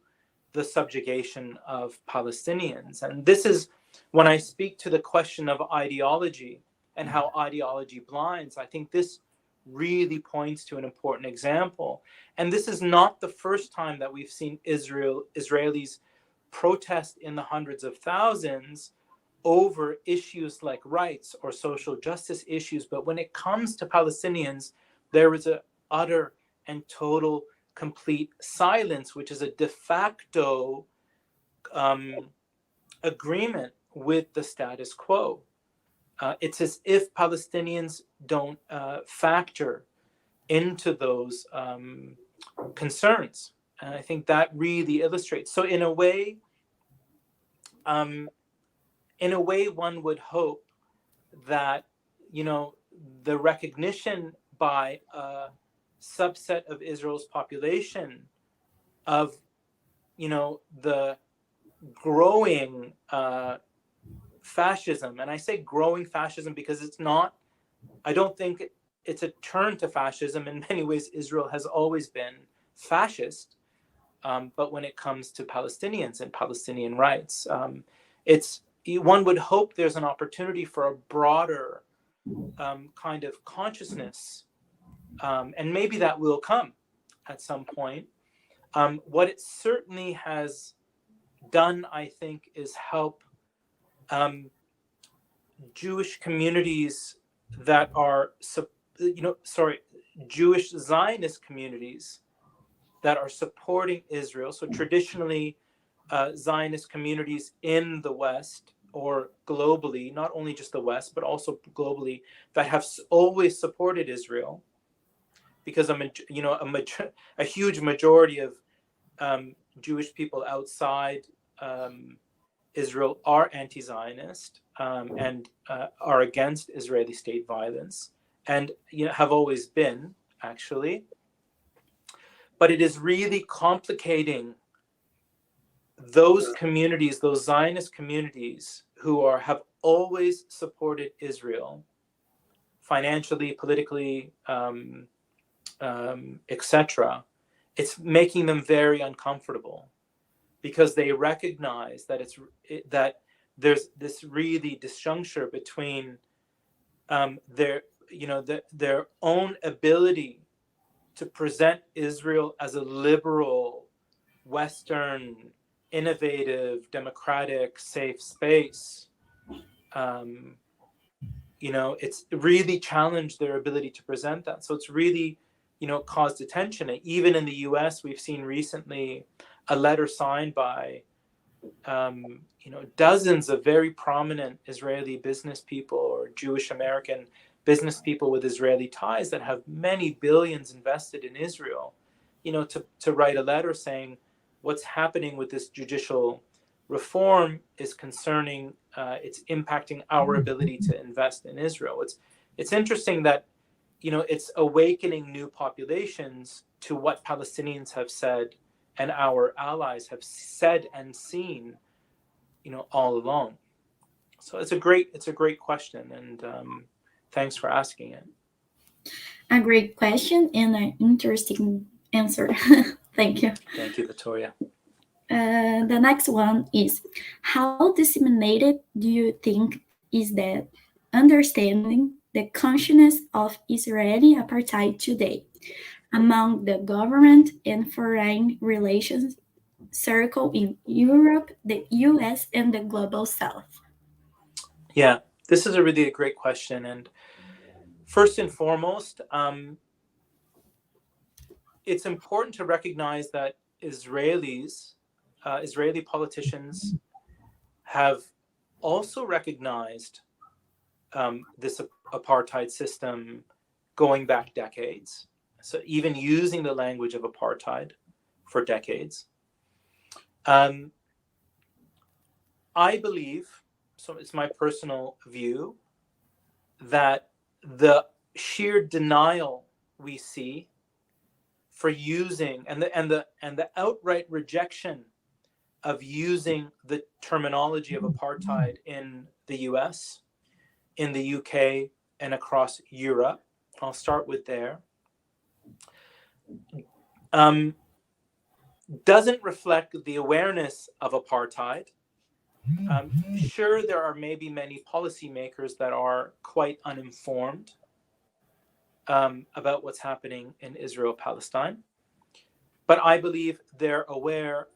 Speaker 2: the subjugation of Palestinians. And this is when I speak to the question of ideology and how ideology blinds, I think this really points to an important example. And this is not the first time that we've seen Israelis protest in the hundreds of thousands over issues like rights or social justice issues. But when it comes to Palestinians, there is an utter and total complete silence, which is a de facto agreement with the status quo. It's as if Palestinians don't factor into those concerns. And I think that really illustrates. So in a way, one would hope that, the recognition by a subset of Israel's population of, the growing fascism, and I say growing fascism because I don't think it's a turn to fascism. In many ways, Israel has always been fascist. But when it comes to Palestinians and Palestinian rights, one would hope there's an opportunity for a broader kind of consciousness, and maybe that will come at some point. What it certainly has done, I think, is help Jewish communities that are, Jewish Zionist communities that are supporting Israel. So traditionally, Zionist communities in the West or globally, not only just the West, but also globally, that have always supported Israel, because a huge majority of Jewish people outside Israel are anti-Zionist and are against Israeli state violence, and have always been, actually. But it is really complicating those communities, those Zionist communities who have always supported Israel financially, politically, etc. It's making them very uncomfortable, because they recognize that that there's this really disjuncture between their own ability to present Israel as a liberal, Western, innovative, democratic, safe space. It's really challenged their ability to present that. So it's really, caused attention. And even in the US, we've seen recently a letter signed by, dozens of very prominent Israeli business people or Jewish American business people with Israeli ties that have many billions invested in Israel, to write a letter saying what's happening with this judicial reform is concerning, it's impacting our ability to invest in Israel. It's interesting that, it's awakening new populations to what Palestinians have said and our allies have said and seen, all along. So it's a great question, and thanks for asking it.
Speaker 3: A great question and an interesting answer. Thank you.
Speaker 2: Thank you, Victoria.
Speaker 3: The next one is, how disseminated do you think is that understanding the consciousness of Israeli apartheid today among the government and foreign relations circle in Europe, the US, and the global South?
Speaker 2: Yeah, this is a really great question. And first and foremost, it's important to recognize that Israeli politicians have also recognized this apartheid system going back decades. So even using the language of apartheid for decades. I believe, so it's my personal view, that the sheer denial we see for using and the outright rejection of using the terminology of apartheid in the US, in the UK, and across Europe. I'll start with there. doesn't reflect the awareness of apartheid. Sure, there are maybe many policymakers that are quite uninformed about what's happening in Israel-Palestine, but I believe they're aware,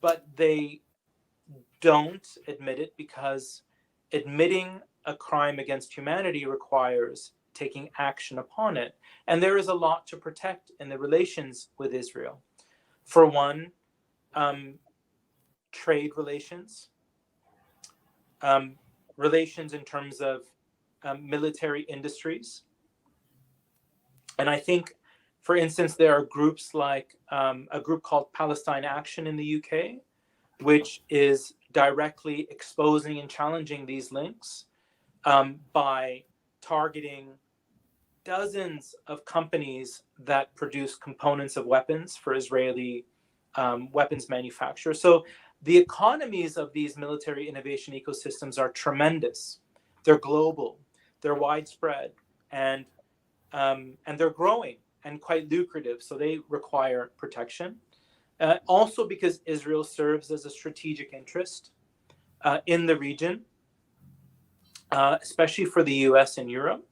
Speaker 2: but they don't admit it because admitting a crime against humanity requires taking action upon it. And there is a lot to protect in the relations with Israel. For one, trade relations, relations in terms of military industries. And I think, for instance, there are groups like a group called Palestine Action in the UK, which is directly exposing and challenging these links by targeting dozens of companies that produce components of weapons for Israeli weapons manufacturers. So the economies of these military innovation ecosystems are tremendous. They're global, they're widespread, and they're growing and quite lucrative. So they require protection. Also because Israel serves as a strategic interest in the region, especially for the US and Europe.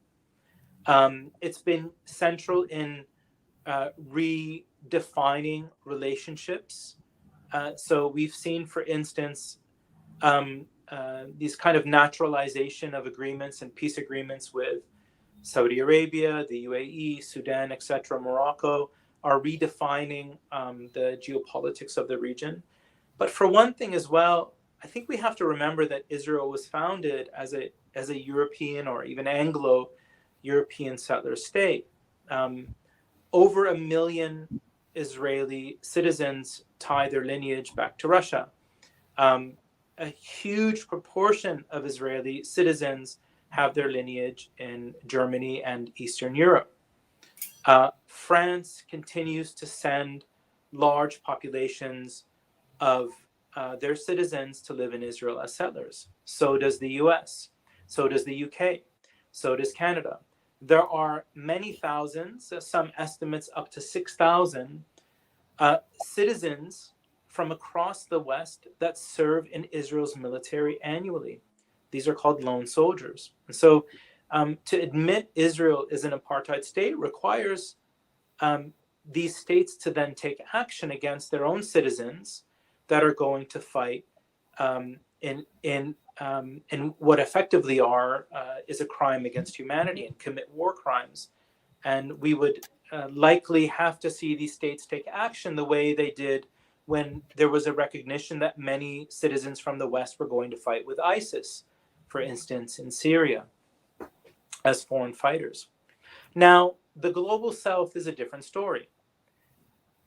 Speaker 2: It's been central in redefining relationships. So we've seen, for instance, these kind of naturalization of agreements and peace agreements with Saudi Arabia, the UAE, Sudan, etc., Morocco, are redefining the geopolitics of the region. But for one thing as well, I think we have to remember that Israel was founded as a European or even Anglo-European settler state. Over 1 million Israeli citizens tie their lineage back to Russia. A huge proportion of Israeli citizens have their lineage in Germany and Eastern Europe. France continues to send large populations of their citizens to live in Israel as settlers. So does the US. So does the UK. So does Canada. There are many thousands, some estimates up to 6,000 citizens from across the West that serve in Israel's military annually. These are called lone soldiers. And so to admit Israel is an apartheid state requires these states to then take action against their own citizens that are going to fight in what effectively is a crime against humanity and commit war crimes. And we would likely have to see these states take action the way they did when there was a recognition that many citizens from the West were going to fight with ISIS, for instance, in Syria, as foreign fighters. Now, the Global South is a different story.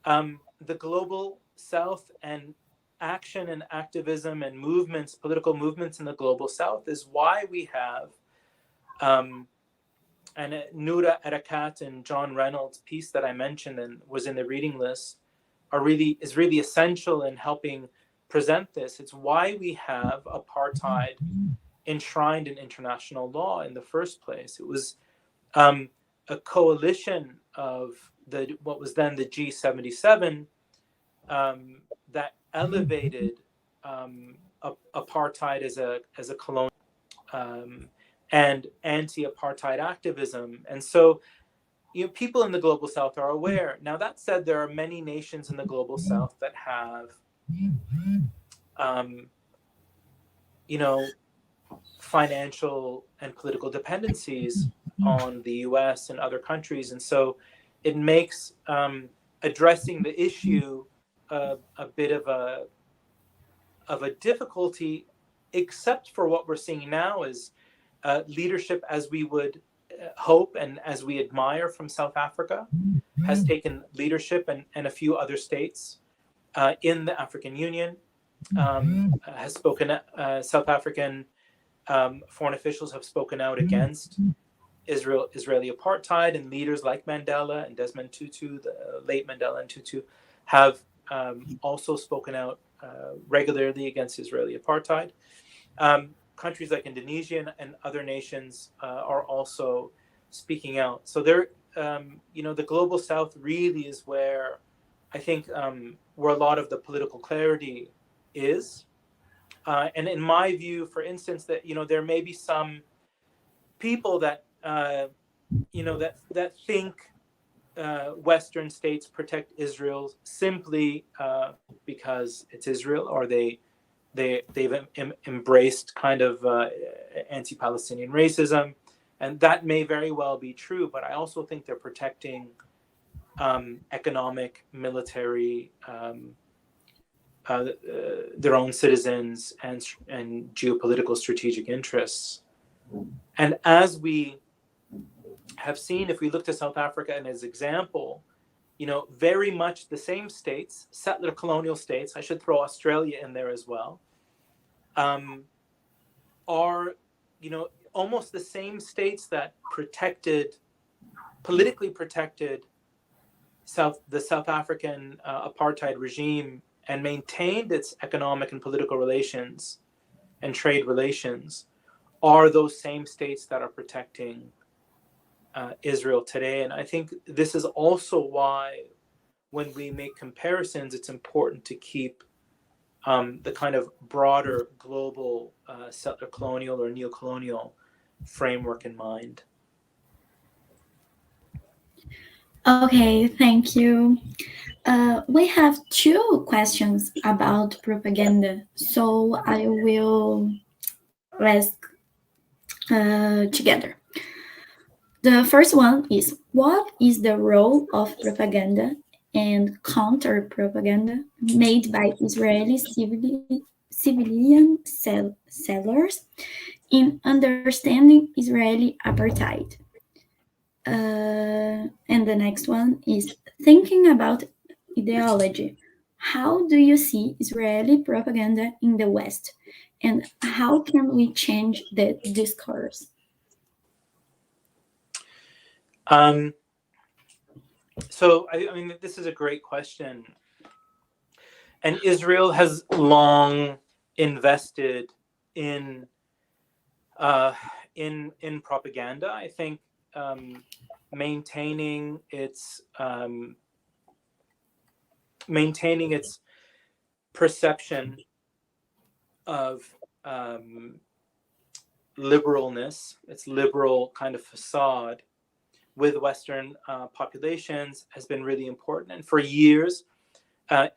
Speaker 2: The Global South and action and activism and movements, political movements in the Global South is why we have and Noura Erakat and John Reynolds' piece that I mentioned and was in the reading list is really essential in helping present this. It's why we have apartheid enshrined in international law in the first place. It was a coalition of what was then the G77 that elevated apartheid as a colonial and anti-apartheid activism. And so, people in the Global South are aware. Now, that said, there are many nations in the Global South that have, financial and political dependencies on the US and other countries. And so it makes addressing the issue a bit of a difficulty, except for what we're seeing now is leadership as we would hope and as we admire from South Africa has taken leadership, and a few other states in the African Union has spoken. South African foreign officials have spoken out against Israeli apartheid, and leaders like Mandela and Desmond Tutu, the late Mandela and Tutu, have also spoken out regularly against Israeli apartheid. Countries like Indonesia and other nations are also speaking out. So the Global South really is where I think, where a lot of the political clarity is. And in my view, for instance, that, there may be some people that, that think Western states protect Israel simply because it's Israel, or they've embraced kind of anti-Palestinian racism, and that may very well be true. But I also think they're protecting economic, military, their own citizens, and geopolitical strategic interests. And as we have seen, if we look to South Africa as an example, very much the same states, settler colonial states, I should throw Australia in there as well, are, almost the same states that politically protected the South African apartheid regime and maintained its economic and political relations and trade relations, are those same states that are protecting Israel today. And I think this is also why, when we make comparisons, it's important to keep the kind of broader global settler colonial or neo-colonial framework in mind.
Speaker 3: Okay, thank you. We have two questions about propaganda, so I will ask together. The first one is, what is the role of propaganda and counter-propaganda made by Israeli civilian sellers in understanding Israeli apartheid? And the next one is, thinking about ideology, how do you see Israeli propaganda in the West, and how can we change the discourse?
Speaker 2: So, I mean, this is a great question. And Israel has long invested in propaganda. I think maintaining its perception of liberalness, its liberal kind of facade with Western populations has been really important. And for years,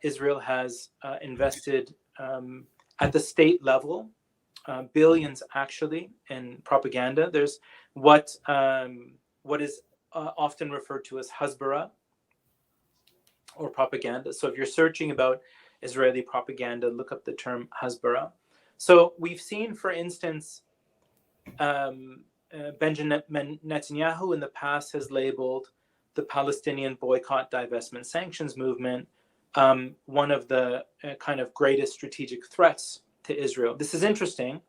Speaker 2: Israel has invested at the state level billions, actually, in propaganda. There's what is often referred to as Hasbara, or propaganda. So if you're searching about Israeli propaganda, look up the term Hasbara. So we've seen, for instance, Benjamin Netanyahu in the past has labeled the Palestinian boycott, divestment, sanctions movement one of the kind of greatest strategic threats to Israel. This is interesting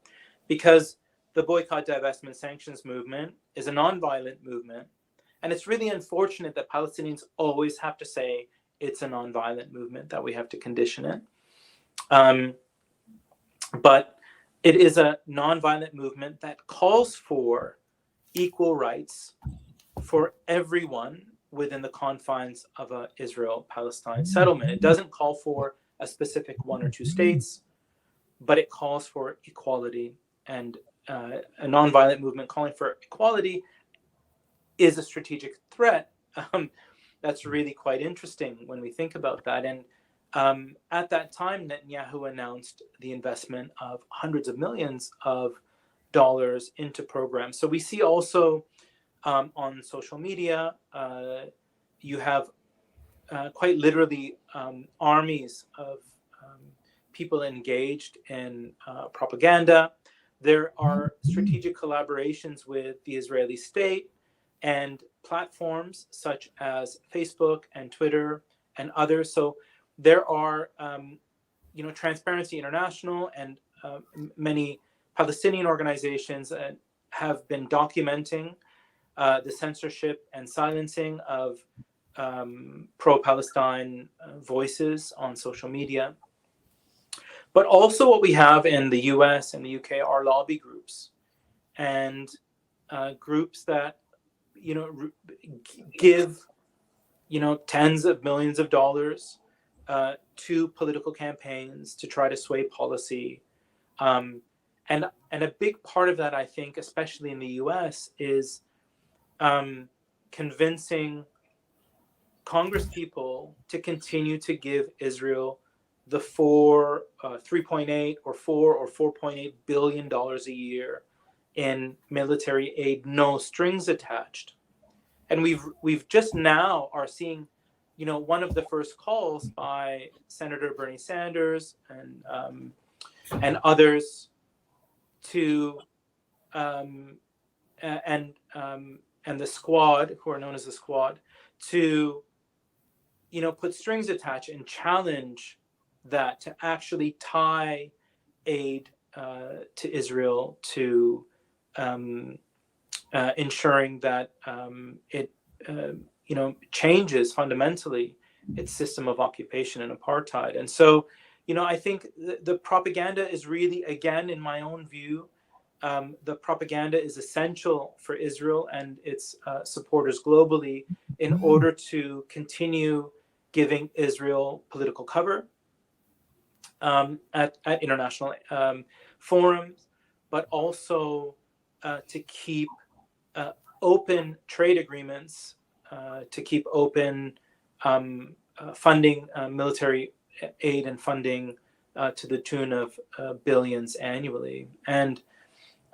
Speaker 2: because the boycott, divestment, sanctions movement is a nonviolent movement. And it's really unfortunate that Palestinians always have to say it's a nonviolent movement, that we have to condition it. But it is a nonviolent movement that calls for equal rights for everyone within the confines of a Israel-Palestine settlement. It doesn't call for a specific one or two states, but it calls for equality. And a nonviolent movement calling for equality is a strategic threat. That's really quite interesting when we think about that. And at that time, Netanyahu announced the investment of hundreds of millions of dollars into programs. So we see also on social media, you have quite literally armies of people engaged in propaganda. There are strategic collaborations with the Israeli state and platforms such as Facebook and Twitter and others. So there are, Transparency International and many Palestinian organizations have been documenting the censorship and silencing of pro-Palestine voices on social media. But also what we have in the US and the UK are lobby groups and groups that, give, tens of millions of dollars to political campaigns to try to sway policy. And a big part of that, I think, especially in the US, is convincing Congress people to continue to give Israel the 3.8 or 4 or 4.8 billion dollars a year in military aid, no strings attached. And we've just now are seeing, one of the first calls by Senator Bernie Sanders and others to and the squad, who are known as the squad, to put strings attached and challenge that, to actually tie aid to Israel to ensuring that it changes fundamentally its system of occupation and apartheid. And so, I think the propaganda is really, again, in my own view, the propaganda is essential for Israel and its supporters globally in order to continue giving Israel political cover at international forums, but also to keep open trade agreements, to keep open funding, military aid and funding to the tune of billions annually. And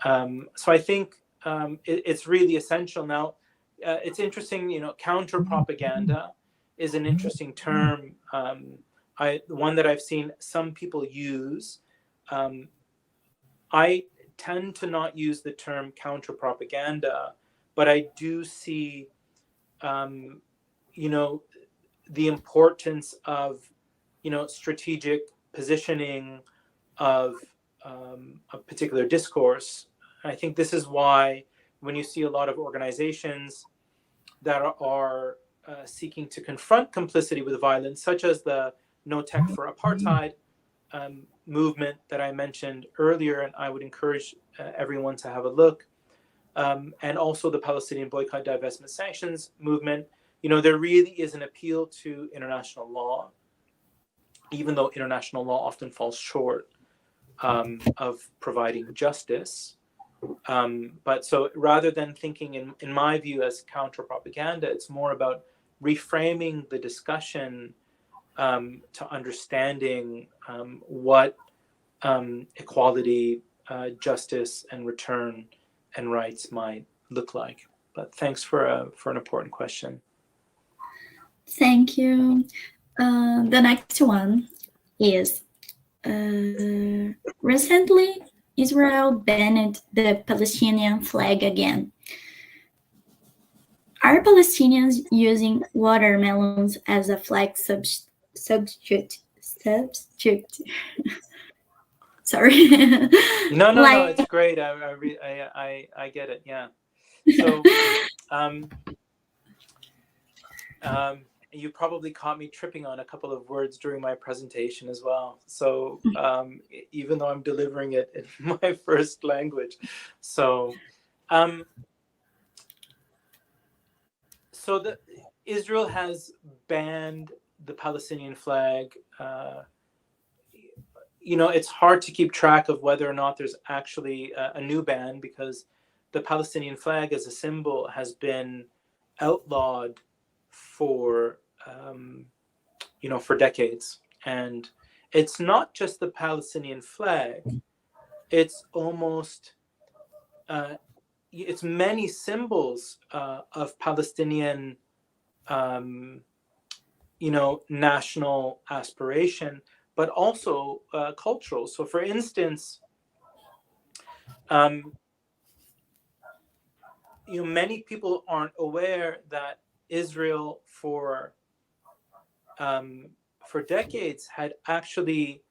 Speaker 2: so I think it's really essential. Now, it's interesting, counter propaganda is an interesting term. One that I've seen some people use. I tend to not use the term counter propaganda, but I do see, the importance of, strategic positioning of a particular discourse. I think this is why when you see a lot of organizations that are seeking to confront complicity with violence, such as the No Tech for Apartheid movement that I mentioned earlier, and I would encourage everyone to have a look, and also the Palestinian Boycott, Divestment, Sanctions movement, there really is an appeal to international law, even though international law often falls short of providing justice. But so rather than thinking, in my view, as counter propaganda, it's more about reframing the discussion to understanding what equality, justice, and return and rights might look like. But thanks for an important question.
Speaker 3: Thank you. The next one is, recently Israel banned the Palestinian flag again. Are Palestinians using watermelons as a flag substitute? Sorry.
Speaker 2: No, it's great. I get it. Yeah. So, you probably caught me tripping on a couple of words during my presentation as well. So, even though I'm delivering it in my first language, so Israel has banned the Palestinian flag. It's hard to keep track of whether or not there's actually a new ban, because the Palestinian flag as a symbol has been outlawed for decades. And it's not just the Palestinian flag, it's almost it's many symbols of Palestinian national aspiration, but also cultural. So for instance, many people aren't aware that Israel for decades had actually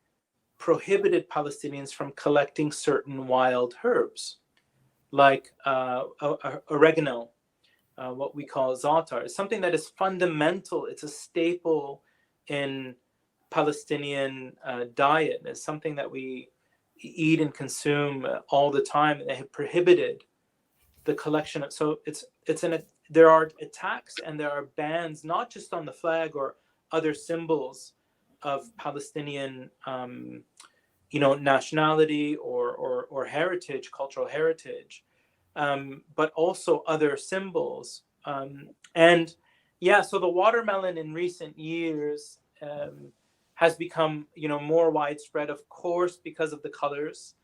Speaker 2: prohibited Palestinians from collecting certain wild herbs, like oregano, what we call za'atar. It's something that is fundamental. It's a staple in Palestinian diet. It's something that we eat and consume all the time. They have prohibited the collection of, so it's there are attacks and there are bans, not just on the flag or other symbols of Palestinian, nationality or heritage, cultural heritage, but also other symbols. And yeah, so the watermelon in recent years has become, more widespread, of course, because of the colors.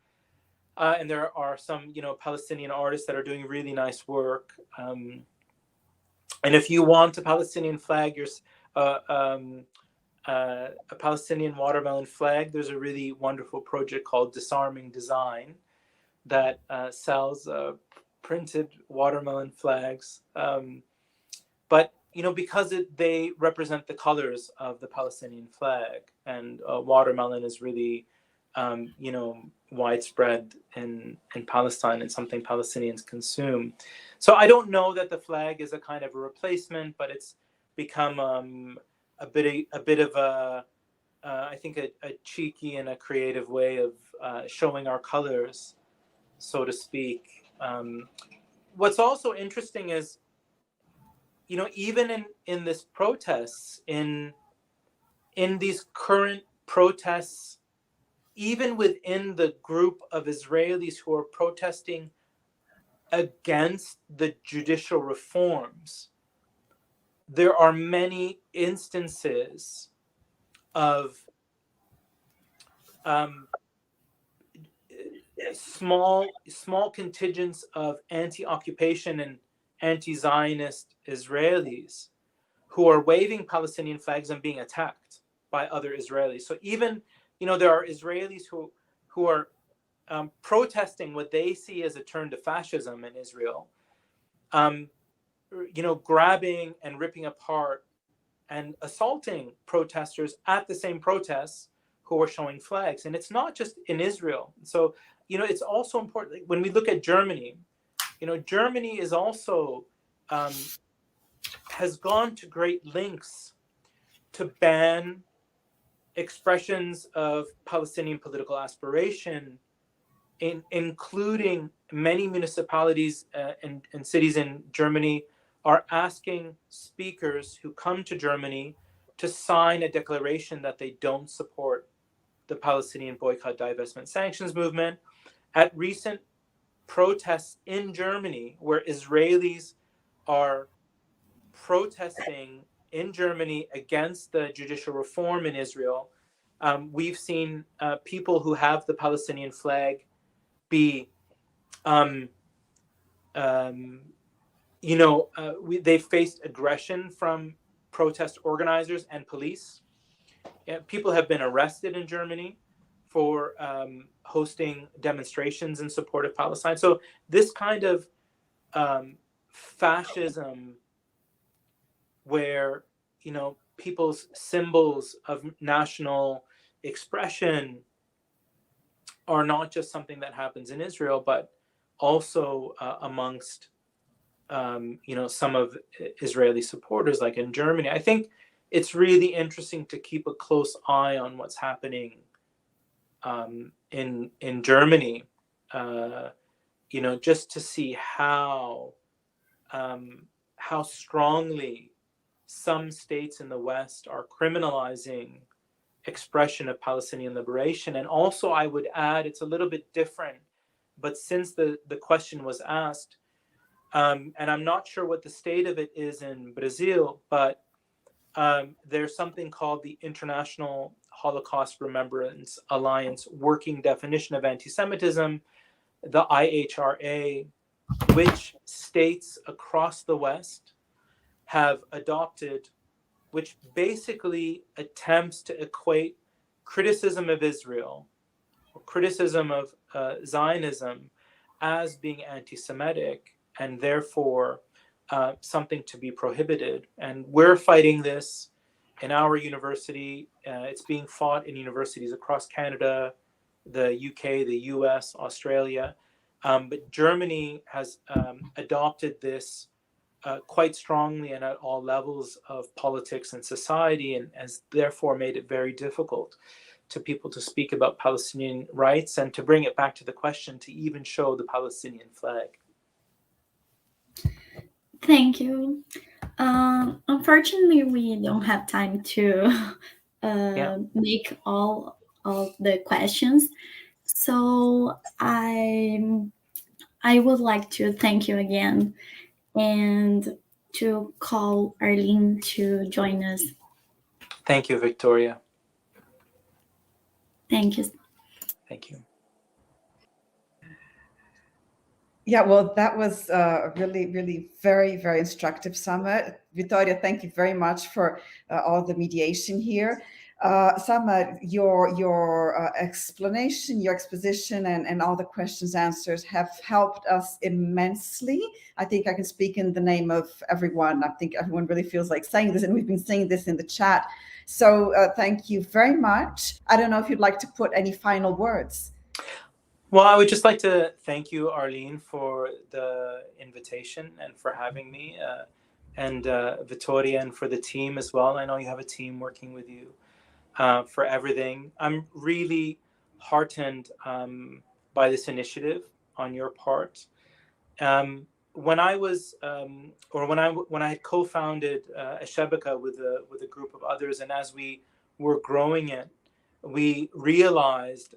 Speaker 2: And there are some, Palestinian artists that are doing really nice work. And if you want a Palestinian flag, a Palestinian watermelon flag, there's a really wonderful project called Disarming Design that sells printed watermelon flags. But because they represent the colors of the Palestinian flag, and watermelon is really, widespread in Palestine and something Palestinians consume. So I don't know that the flag is a kind of a replacement, but it's become a bit of a I think a cheeky and a creative way of showing our colors, so to speak. What's also interesting is, even in this protests, in these current protests, even within the group of Israelis who are protesting against the judicial reforms, there are many instances of small contingents of anti-occupation and anti-Zionist Israelis who are waving Palestinian flags and being attacked by other Israelis. So even, there are Israelis who are protesting what they see as a turn to fascism in Israel, grabbing and ripping apart and assaulting protesters at the same protests who are showing flags. And it's not just in Israel. So, it's also important when we look at Germany. Germany is also has gone to great lengths to ban expressions of Palestinian political aspiration, including many municipalities and cities in Germany are asking speakers who come to Germany to sign a declaration that they don't support the Palestinian boycott, divestment, sanctions movement. At recent protests in Germany, where Israelis are protesting in Germany against the judicial reform in Israel, we've seen people who have the Palestinian flag be, they faced aggression from protest organizers and police. People have been arrested in Germany for hosting demonstrations in support of Palestine. So this kind of fascism, where people's symbols of national expression are not just something that happens in Israel, but also amongst some of Israeli supporters, like in Germany. I think it's really interesting to keep a close eye on what's happening in Germany, just to see how strongly some states in the West are criminalizing expression of Palestinian liberation. And also, I would add, it's a little bit different, but since the question was asked, and I'm not sure what the state of it is in Brazil, but there's something called the International Holocaust Remembrance Alliance Working Definition of Anti-Semitism, the IHRA, which states across the West have adopted, which basically attempts to equate criticism of Israel or criticism of Zionism as being anti-Semitic, and therefore something to be prohibited. And we're fighting this in our university. It's being fought in universities across Canada, the UK, the US, Australia. But Germany has adopted this quite strongly and at all levels of politics and society, and has therefore made it very difficult to people to speak about Palestinian rights and to bring it back to the question to even show the Palestinian flag.
Speaker 3: Thank you. Unfortunately, we don't have time to make all the questions. So I would like to thank you again and to call Arlene to join us.
Speaker 2: Thank you, Victoria.
Speaker 3: Thank you.
Speaker 2: Thank you.
Speaker 1: Yeah, well, that was a really, really very, very instructive summit. Victoria, thank you very much for all the mediation here. Sama, your explanation, your exposition, and all the questions answers have helped us immensely. I think I can speak in the name of everyone. I think everyone really feels like saying this, and we've been saying this in the chat. So thank you very much. I don't know if you'd like to put any final words.
Speaker 2: Well, I would just like to thank you, Arlene, for the invitation and for having me, and Victoria, and for the team as well. I know you have a team working with you for everything. I'm really heartened by this initiative on your part. When I was, when I had co-founded Ashabaka with a group of others, and as we were growing it, we realized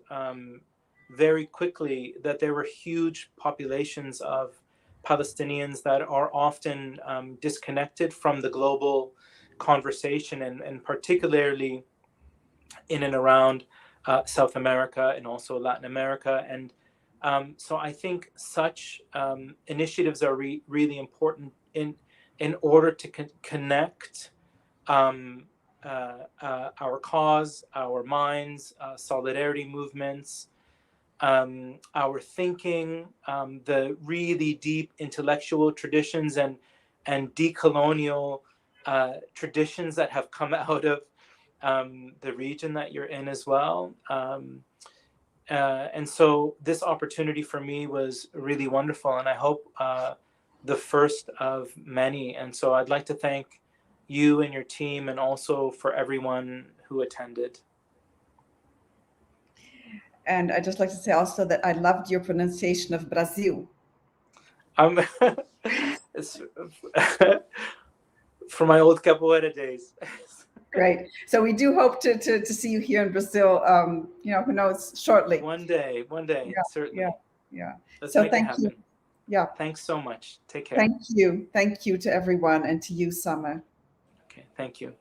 Speaker 2: very quickly that there were huge populations of Palestinians that are often disconnected from the global conversation, and particularly in and around South America and also Latin America. And so I think such initiatives are really important in order to connect our cause, our minds, solidarity movements, our thinking, the really deep intellectual traditions and decolonial traditions that have come out of the region that you're in as well. And so this opportunity for me was really wonderful, and I hope the first of many. And so I'd like to thank you and your team, and also for everyone who attended.
Speaker 1: And I'd just like to say also that I loved your pronunciation of Brazil.
Speaker 2: It's from my old capoeira days.
Speaker 1: Great. So we do hope to see you here in Brazil, who knows, shortly.
Speaker 2: One day,
Speaker 1: Yeah,
Speaker 2: certainly.
Speaker 1: Yeah.
Speaker 2: Let's
Speaker 1: so
Speaker 2: make
Speaker 1: thank
Speaker 2: it happen.
Speaker 1: you. Yeah.
Speaker 2: Thanks so much. Take care.
Speaker 1: Thank you. Thank you to everyone, and to you, Sama.
Speaker 2: Okay, thank you.